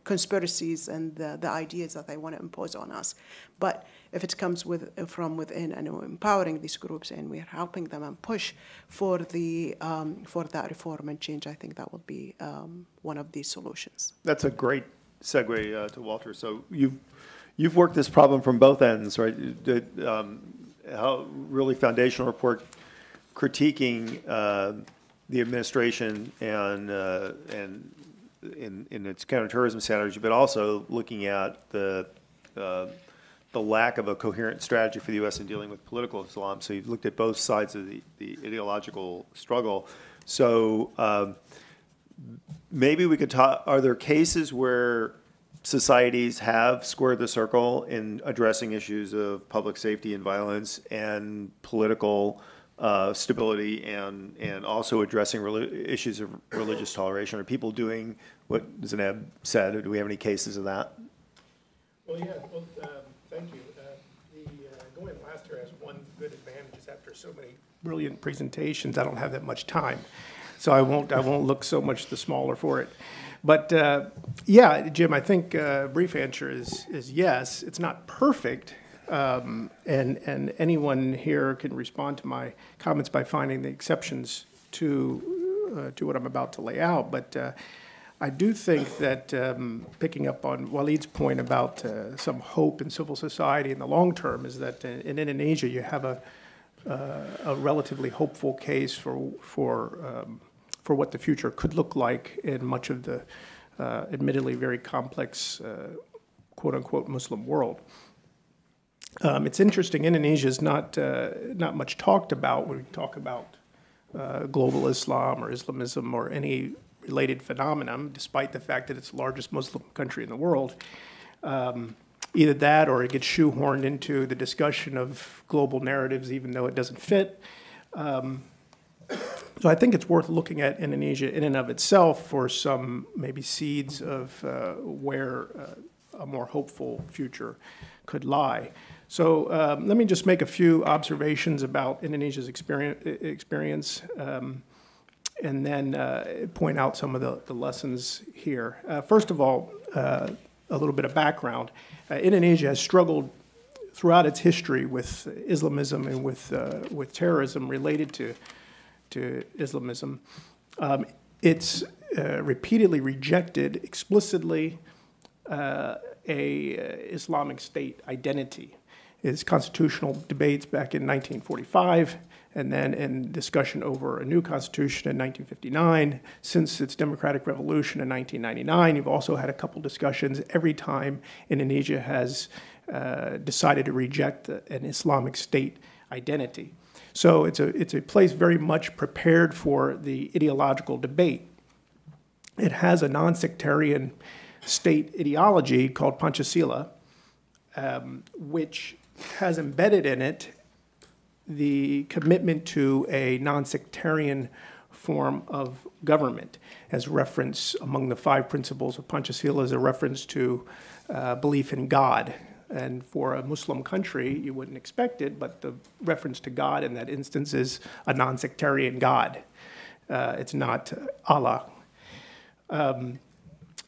conspiracies and the ideas that they want to impose on us." But if it comes from within and we're empowering these groups and we're helping them and push for that reform and change, I think that will be one of these solutions. That's a great segue to Walter. So you've worked this problem from both ends, right? How really foundational report critiquing the administration and in its counterterrorism strategy, but also looking at the lack of a coherent strategy for the U.S. in dealing with political Islam. So you've looked at both sides of the ideological struggle. So maybe we could talk, are there cases where societies have squared the circle in addressing issues of public safety and violence and political stability and also addressing issues of religious toleration? Are people doing what Zainab said, or do we have any cases of that? Well, yeah, thank you. Going last year has one good advantage is after so many brilliant presentations, I don't have that much time. So I won't look so much the smaller for it. But yeah, Jim, I think brief answer is yes. It's not perfect, and anyone here can respond to my comments by finding the exceptions to what I'm about to lay out. But I do think that picking up on Waleed's point about some hope in civil society in the long term is that in Indonesia you have a relatively hopeful case for what the future could look like in much of the admittedly very complex quote-unquote Muslim world. It's interesting, Indonesia is not much talked about when we talk about global Islam or Islamism or any related phenomenon, despite the fact that it's the largest Muslim country in the world. Either that or it gets shoehorned into the discussion of global narratives, even though it doesn't fit. So I think it's worth looking at Indonesia in and of itself for some maybe seeds of where a more hopeful future could lie. So let me just make a few observations about Indonesia's experience and then point out some of the lessons here. First of all, a little bit of background. Indonesia has struggled throughout its history with Islamism and with terrorism related to Islamism. It's repeatedly rejected explicitly a Islamic State identity. Its constitutional debates back in 1945, and then in discussion over a new constitution in 1959. Since its democratic revolution in 1999, you've also had a couple discussions every time Indonesia has decided to reject an Islamic State identity. So it's a place very much prepared for the ideological debate. It has a non-sectarian state ideology called Pancasila, which has embedded in it the commitment to a non-sectarian form of government. As reference among the 5 principles of Pancasila is a reference to belief in God. And for a Muslim country, you wouldn't expect it, but the reference to God in that instance is a non-sectarian God. It's not Allah.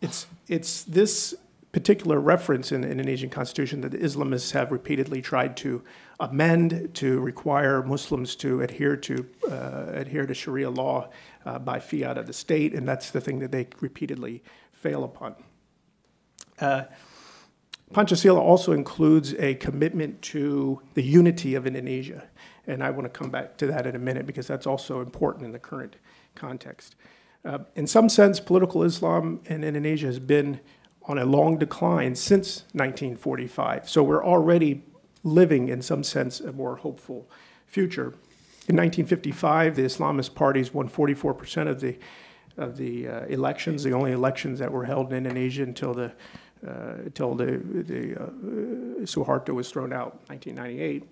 It's this particular reference in the Indonesian constitution that the Islamists have repeatedly tried to amend to require Muslims to adhere to Sharia law by fiat of the state, and that's the thing that they repeatedly fail upon. Pancasila also includes a commitment to the unity of Indonesia, and I want to come back to that in a minute because that's also important in the current context. In some sense, political Islam in Indonesia has been on a long decline since 1945. So we're already living, in some sense, a more hopeful future. In 1955, the Islamist parties won 44% of the elections, the only elections that were held in Indonesia until Suharto was thrown out in 1998.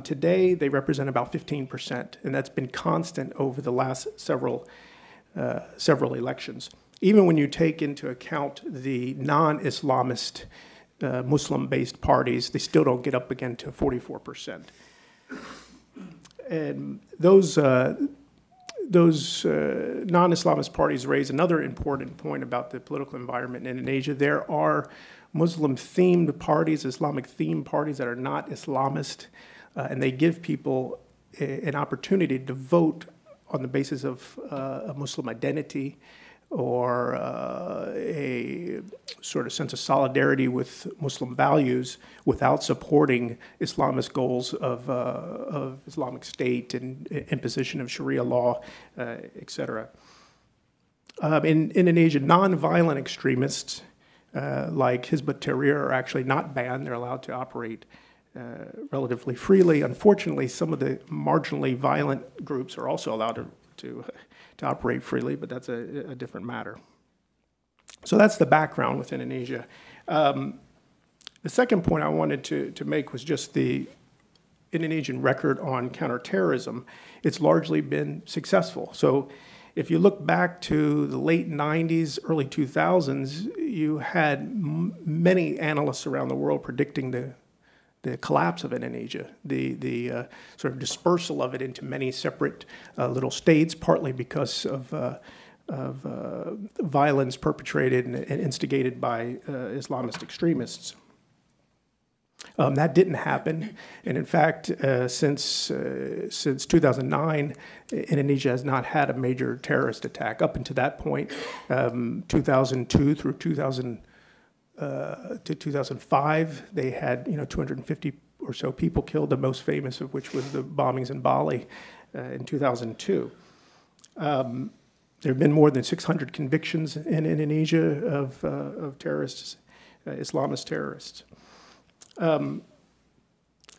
Today, they represent about 15%, and that's been constant over the last several elections. Even when you take into account the non-Islamist Muslim-based parties, they still don't get up again to 44%. And those non-Islamist parties raise another important point about the political environment in Indonesia. There are Muslim-themed parties, Islamic-themed parties that are not Islamist, and they give people an opportunity to vote on the basis of a Muslim identity or a sort of sense of solidarity with Muslim values without supporting Islamist goals of Islamic State and imposition of Sharia law, et cetera. In Indonesia, nonviolent extremists like Hizb ut-Tahrir are actually not banned. They're allowed to operate relatively freely. Unfortunately, some of the marginally violent groups are also allowed to operate freely, but that's a different matter. So that's the background with Indonesia. The second point I wanted to make was just the Indonesian record on counterterrorism. It's largely been successful. So if you look back to the late 90s, early 2000s, you had many analysts around the world predicting the collapse of Indonesia, the sort of dispersal of it into many separate little states, partly because of violence perpetrated and instigated by Islamist extremists. That didn't happen, and in fact, since 2009, Indonesia has not had a major terrorist attack. Up until that point, 2002 through 2005, they had 250 or so people killed, the most famous of which was the bombings in Bali in 2002. There have been more than 600 convictions in Indonesia of terrorists, Islamist terrorists. In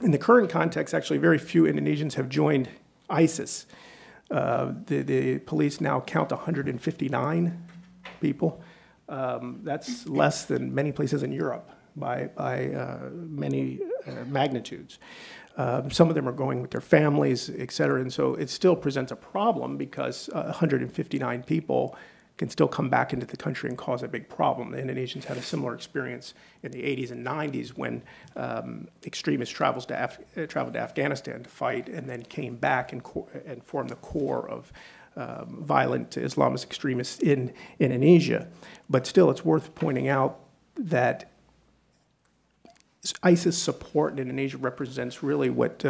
the current context, actually, very few Indonesians have joined ISIS. The police now count 159 people. That's less than many places in Europe by many magnitudes. Some of them are going with their families, et cetera, and so it still presents a problem because 159 people can still come back into the country and cause a big problem. The Indonesians had a similar experience in the 80s and 90s when extremists traveled to Afghanistan to fight and then came back and formed the core of violent Islamist extremists in Indonesia. But still, it's worth pointing out that ISIS support in Indonesia represents really what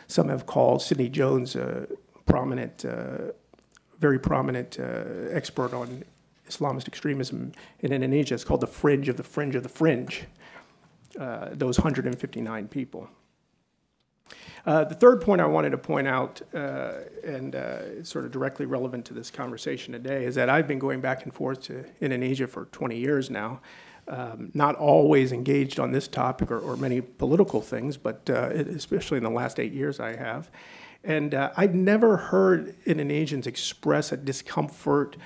some have called Sidney Jones, a very prominent expert on Islamist extremism in Indonesia. It's called the fringe of the fringe of the fringe, those 159 people. The third point I wanted to point out, and sort of directly relevant to this conversation today, is that I've been going back and forth to Indonesia for 20 years now, not always engaged on this topic or many political things, but especially in the last 8 years I have. And I've never heard Indonesians express a discomfort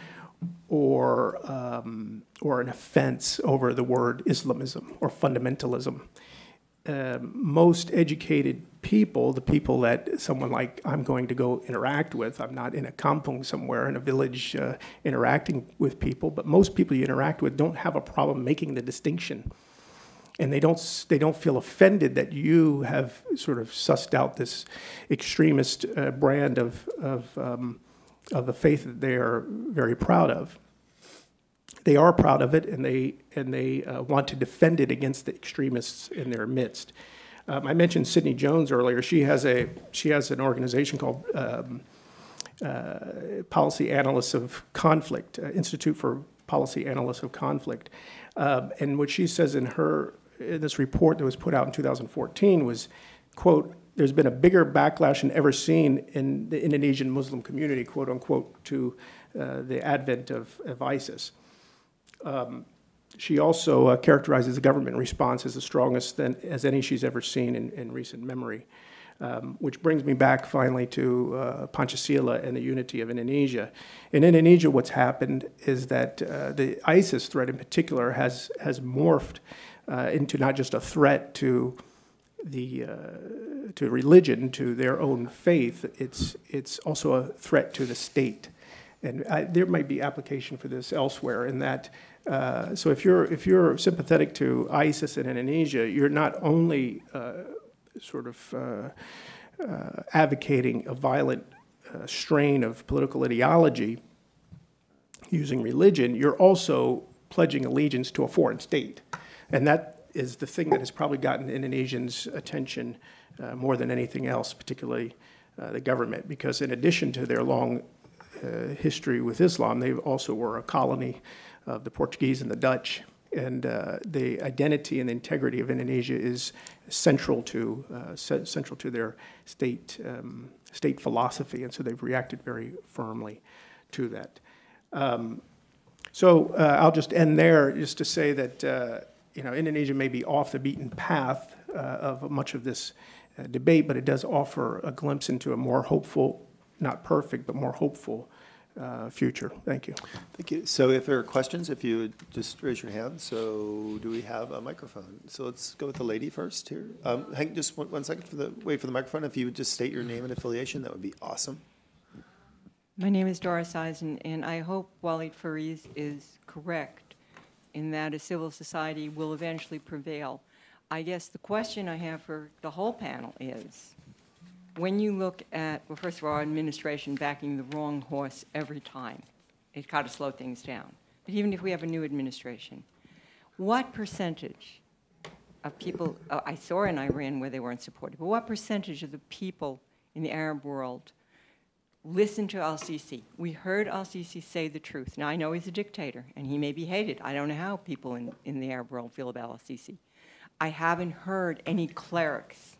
or an offense over the word Islamism or fundamentalism. Most educated people, the people that someone like I'm going to go interact with, I'm not in a kampung somewhere in a village interacting with people, but most people you interact with don't have a problem making the distinction. And they don't feel offended that you have sort of sussed out this extremist brand of a faith that they are very proud of. They are proud of it, and they want to defend it against the extremists in their midst. I mentioned Sidney Jones earlier. She has an organization called Policy Analysts of Conflict, Institute for Policy Analysts of Conflict, and what she says in this report that was put out in 2014 was, quote, there's been a bigger backlash than ever seen in the Indonesian Muslim community, quote unquote, to the advent of ISIS. She also characterizes the government response as the strongest as any she's ever seen in recent memory. Which brings me back finally to Pancasila and the unity of Indonesia. In Indonesia, what's happened is that the ISIS threat in particular has morphed into not just a threat to religion, to their own faith. It's also a threat to the state, and there might be application for this elsewhere. In that, so if you're sympathetic to ISIS in Indonesia, you're not only sort of advocating a violent strain of political ideology using religion, you're also pledging allegiance to a foreign state. And that is the thing that has probably gotten Indonesians' attention more than anything else, particularly the government, because in addition to their long history with Islam, they also were a colony of the Portuguese and the Dutch. And the identity and the integrity of Indonesia is central to their state philosophy, and so they've reacted very firmly to that. So I'll just end there, just to say that Indonesia may be off the beaten path of much of this debate, but it does offer a glimpse into a more hopeful, not perfect, but more hopeful future. Thank you. Thank you. So if there are questions, if you would just raise your hand. So do we have a microphone? So let's go with the lady first here. Hang just one second wait for the microphone. If you would just state your name and affiliation, that would be awesome. My name is Doris Eisen, and I hope Walid Fariz is correct in that a civil society will eventually prevail. I guess the question I have for the whole panel is, when you look at, well, first of all, our administration backing the wrong horse every time, it's got to slow things down. But even if we have a new administration, what percentage of people, I saw in Iran where they weren't supported, but what percentage of the people in the Arab world listen to al-Sisi? We heard al-Sisi say the truth. Now, I know he's a dictator, and he may be hated. I don't know how people in the Arab world feel about al-Sisi. I haven't heard any clerics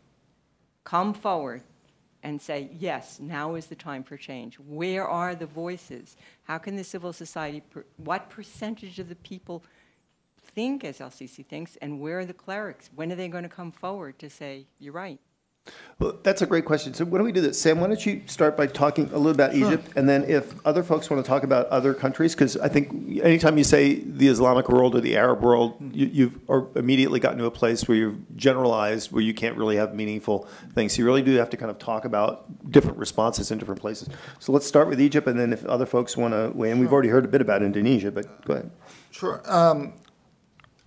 come forward and say, yes, now is the time for change. Where are the voices? How can the civil society, what percentage of the people think as al-Sisi thinks, and where are the clerics? When are they going to come forward to say, you're right? Well, that's a great question. So why don't we do this? Sam, why don't you start by talking a little about Egypt, and then if other folks want to talk about other countries, because I think anytime you say the Islamic world or the Arab world, you've immediately gotten to a place where you've generalized, where you can't really have meaningful things. So you really do have to kind of talk about different responses in different places. So let's start with Egypt, and then if other folks want to weigh in, we've already heard a bit about Indonesia, but go ahead. Sure.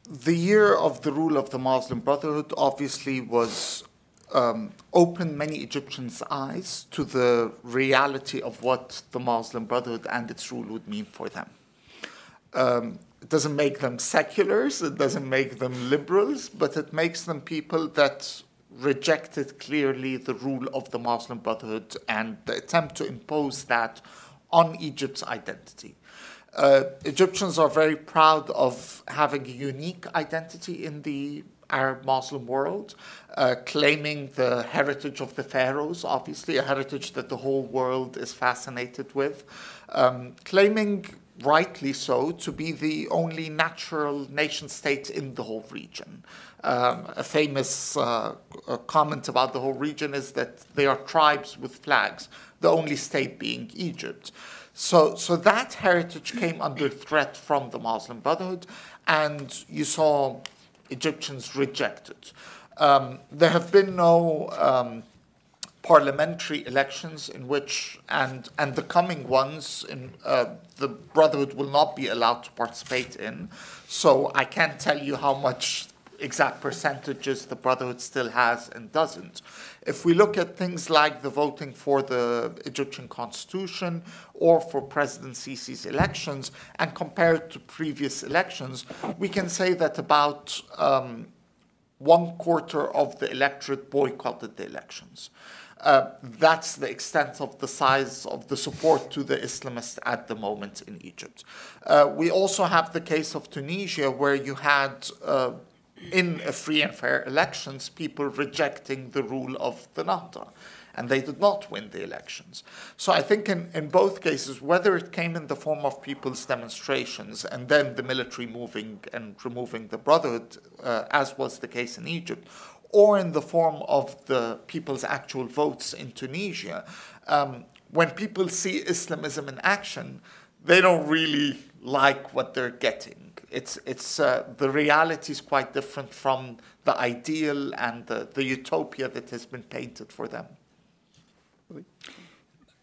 The year of the rule of the Muslim Brotherhood obviously was opened many Egyptians' eyes to the reality of what the Muslim Brotherhood and its rule would mean for them. It doesn't make them seculars, it doesn't make them liberals, but it makes them people that rejected clearly the rule of the Muslim Brotherhood and the attempt to impose that on Egypt's identity. Egyptians are very proud of having a unique identity in the Arab Muslim world, claiming the heritage of the pharaohs, obviously, a heritage that the whole world is fascinated with, claiming, rightly so, to be the only natural nation state in the whole region. A famous comment about the whole region is that they are tribes with flags, the only state being Egypt. So that heritage came under threat from the Muslim Brotherhood, and you saw Egyptians rejected. There have been no parliamentary elections in which, and the coming ones, the Brotherhood will not be allowed to participate in. So I can't tell you how much exact percentages the Brotherhood still has and doesn't. If we look at things like the voting for the Egyptian constitution or for President Sisi's elections and compare it to previous elections, we can say that about 1/4 of the electorate boycotted the elections. That's the extent of the size of the support to the Islamists at the moment in Egypt. We also have the case of Tunisia, where you had in a free and fair elections, people rejecting the rule of the Nahda. And they did not win the elections. So I think in both cases, whether it came in the form of people's demonstrations and then the military moving and removing the Brotherhood, as was the case in Egypt, or in the form of the people's actual votes in Tunisia, when people see Islamism in action, they don't really like what they're getting. The reality is quite different from the ideal and the utopia that has been painted for them.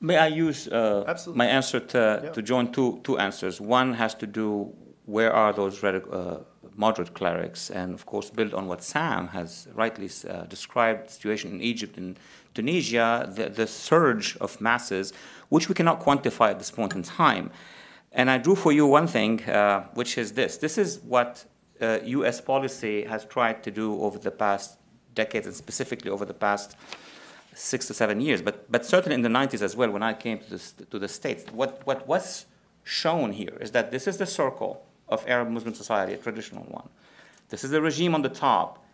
May I use my answer Yeah. to join two answers? One has to do, where are those moderate clerics? And of course, build on what Sam has rightly described, the situation in Egypt and Tunisia, the surge of masses, which we cannot quantify at this point in time. And I drew for you one thing, which is this. This is what U.S. policy has tried to do over the past decades, and specifically over the past 6 to 7 years, but certainly in the 90s as well, when I came to the States. What was shown here is that this is the circle of Arab Muslim society, a traditional one. This is the regime on the top.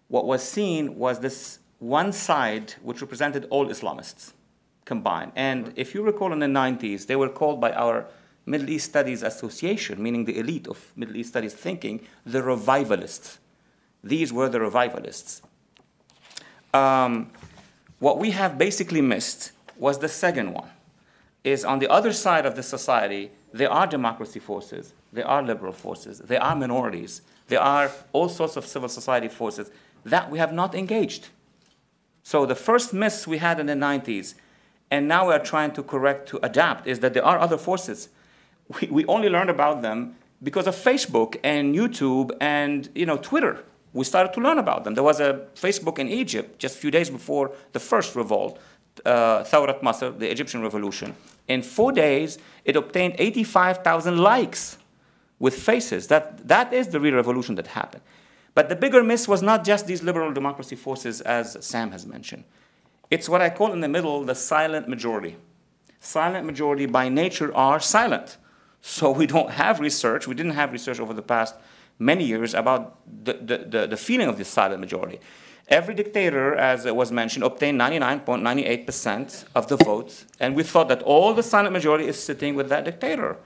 What was seen was this one side which represented all Islamists combined. And if you recall in the 90s, they were called by our Middle East Studies Association, meaning the elite of Middle East studies thinking, the revivalists. These were the revivalists. What we have basically missed was the second one, is on the other side of the society, there are democracy forces, there are liberal forces, there are minorities, there are all sorts of civil society forces that we have not engaged. So the first miss we had in the 90s, and now we are trying to correct, to adapt, is that there are other forces. We only learned about them because of Facebook and YouTube and Twitter. We started to learn about them. There was a Facebook in Egypt just a few days before the first revolt, Thawrat Masr, the Egyptian revolution. In 4 days, it obtained 85,000 likes with faces. That is the real revolution that happened. But the bigger miss was not just these liberal democracy forces, as Sam has mentioned. It's what I call in the middle the silent majority. Silent majority by nature are silent. So we don't have research. We didn't have research over the past many years about the feeling of this silent majority. Every dictator, as it was mentioned, obtained 99.98% of the votes, and we thought that all the silent majority is sitting with that dictator.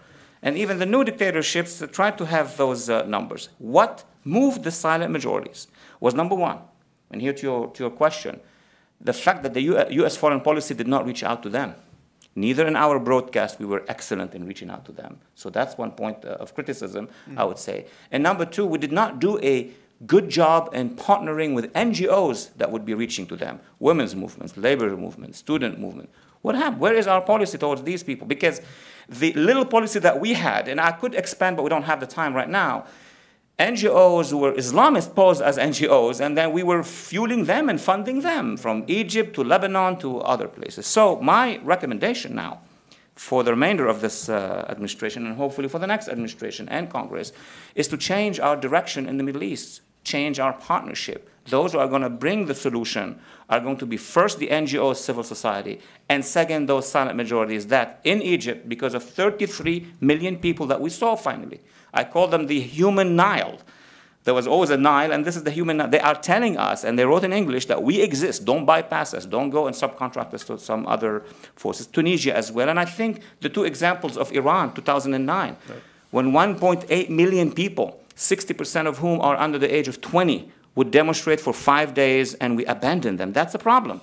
And even the new dictatorships tried to have those numbers. What moved the silent majorities was, number one, and here to your question, the fact that the U.S. foreign policy did not reach out to them. Neither in our broadcast we were excellent in reaching out to them. So that's one point of criticism, I would say. And number two, we did not do a good job in partnering with NGOs that would be reaching to them. Women's movements, labor movements, student movement. What happened? Where is our policy towards these people? Because the little policy that we had, and I could expand, but we don't have the time right now, NGOs who were Islamist posed as NGOs, and then we were fueling them and funding them from Egypt to Lebanon to other places. So my recommendation now for the remainder of this administration, and hopefully for the next administration and Congress, is to change our direction in the Middle East, change our partnership. Those who are going to bring the solution are going to be first the NGOs, civil society, and second those silent majorities that in Egypt, because of 33 million people that we saw finally, I call them the human Nile. There was always a Nile, and this is the human Nile. They are telling us, and they wrote in English, that we exist. Don't bypass us. Don't go and subcontract us to some other forces. Tunisia as well. And I think the two examples of Iran, 2009, right, when 1.8 million people, 60% of whom are under the age of 20, would demonstrate for 5 days, and we abandoned them. That's a problem.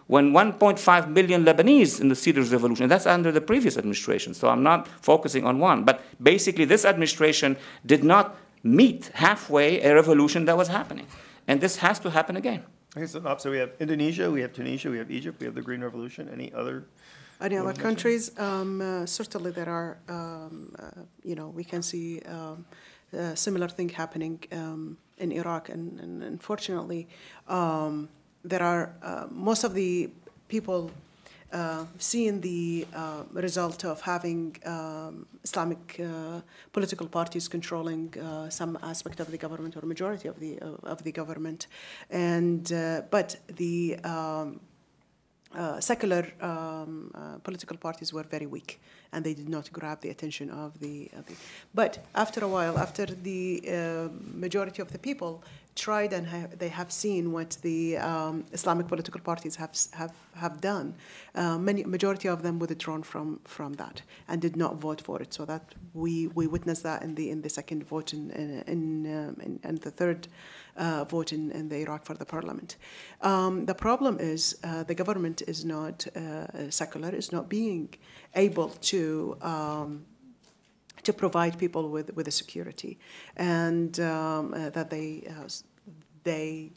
When 1.5 million Lebanese in the Cedars Revolution, and that's under the previous administration, so I'm not focusing on one, but basically this administration did not meet halfway a revolution that was happening. And this has to happen again. Okay, so we have Indonesia, we have Tunisia, we have Egypt, we have the Green Revolution. Any other countries? Certainly there are, we can see a similar thing happening in Iraq, and unfortunately, there are most of the people seeing the result of having Islamic political parties controlling some aspect of the government or majority of the government, and but the secular political parties were very weak, and they did not grab the attention of the. But after a while, after the majority of the people tried and they have seen what the Islamic political parties have done, majority of them withdrawn from that and did not vote for it. So that we witnessed that in the second vote and the third vote in the Iraq for the parliament. The problem is the government is not secular, is not being able to provide people with a security, and that they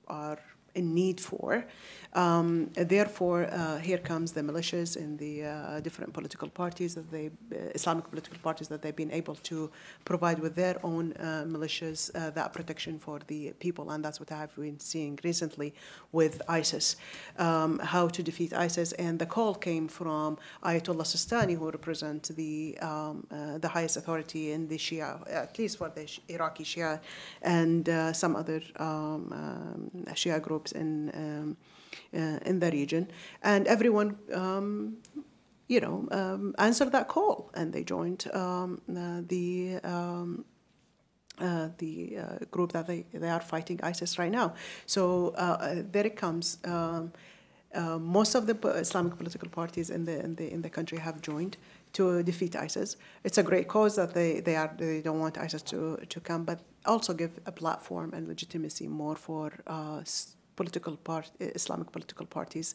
are in need for. Therefore, here comes the militias in the different political parties, Islamic political parties, that they've been able to provide with their own militias that protection for the people. And that's what I've been seeing recently with ISIS, how to defeat ISIS. And the call came from Ayatollah Sistani, who represents the highest authority in the Shia, at least for the Iraqi Shia, and some other Shia groups in the region, and everyone, answered that call, and they joined the group that they are fighting ISIS right now. So there it comes. Most of the Islamic political parties in the country have joined to defeat ISIS. It's a great cause that they don't want ISIS to come, but also give a platform and legitimacy more for Islamic political parties.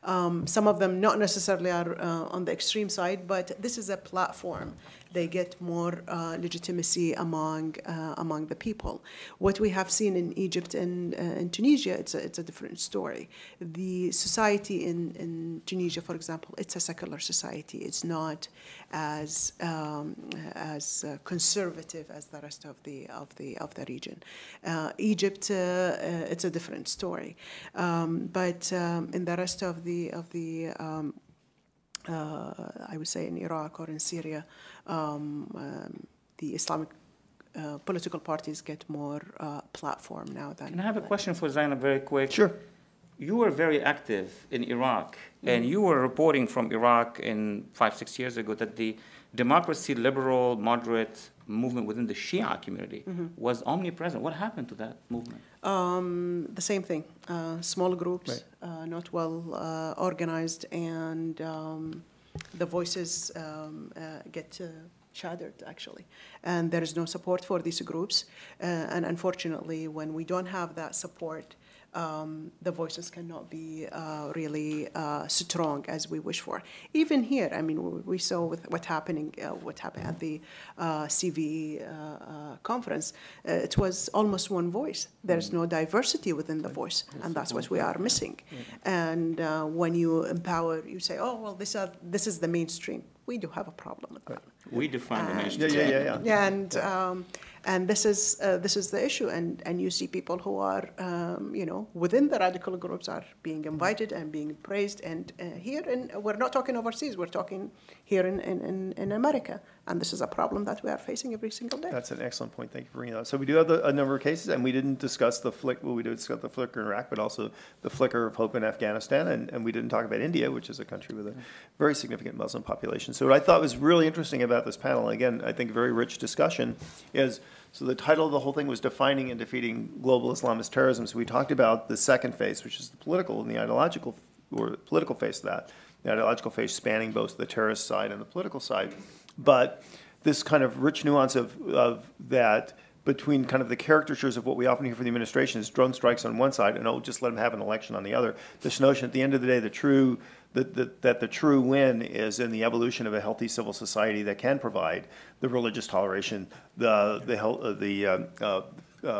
Some of them not necessarily are on the extreme side, but this is a platform. They get more legitimacy among the people. What we have seen in Egypt and in Tunisia, it's a different story. The society in Tunisia, for example, it's a secular society. It's not as conservative as the rest of the region. Egypt, it's a different story. But in the rest of the I would say in Iraq or in Syria, the Islamic political parties get more platform now than. Can I have a question for Zainab very quick? Sure. You were very active in Iraq, and you were reporting from Iraq 5-6 years ago that the democracy, liberal, moderate movement within the Shia community was omnipresent. What happened to that movement? The same thing. Small groups, right. Not well organized, and the voices get shattered, actually. And there is no support for these groups. And unfortunately, when we don't have that support, the voices cannot be really strong as we wish for. Even here, I mean, we saw with what happened at the CVE conference. It was almost one voice. There's no diversity within the voice, and that's what we are missing. And when you empower, you say, "Oh, well, this is the mainstream." We do have a problem with that. We define the mainstream. Yeah. And this is the issue, and you see people who are, within the radical groups are being invited and being praised, and we're not talking overseas, we're talking here in America, and this is a problem that we are facing every single day. That's an excellent point. Thank you for bringing that up. So we do have a number of cases, and we didn't discuss we did discuss the flicker in Iraq, but also the flicker of hope in Afghanistan, and we didn't talk about India, which is a country with a very significant Muslim population. So what I thought was really interesting about this panel, again, I think very rich discussion, is so the title of the whole thing was Defining and Defeating Global Islamist Terrorism. So we talked about the second phase, which is the political and the ideological, or political phase of that, the ideological phase spanning both the terrorist side and the political side. But this kind of rich nuance of that between kind of the caricatures of what we often hear from the administration is drone strikes on one side and just let them have an election on the other. This notion at the end of the day, that the true win is in the evolution of a healthy civil society that can provide the religious toleration, the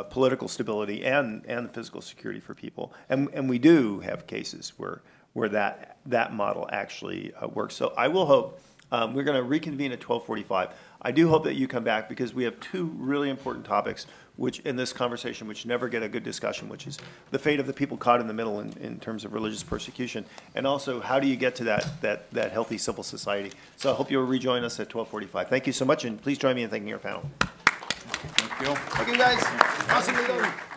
political stability, and the physical security for people. And we do have cases where that model actually works. So I will hope we're going to reconvene at 12:45. I do hope that you come back, because we have two really important topics which in this conversation which never get a good discussion, which is the fate of the people caught in the middle in terms of religious persecution, and also how do you get to that healthy civil society. So I hope you'll rejoin us at 12:45. Thank you so much, and please join me in thanking our panel. Thank you. Thank you, guys. Awesome.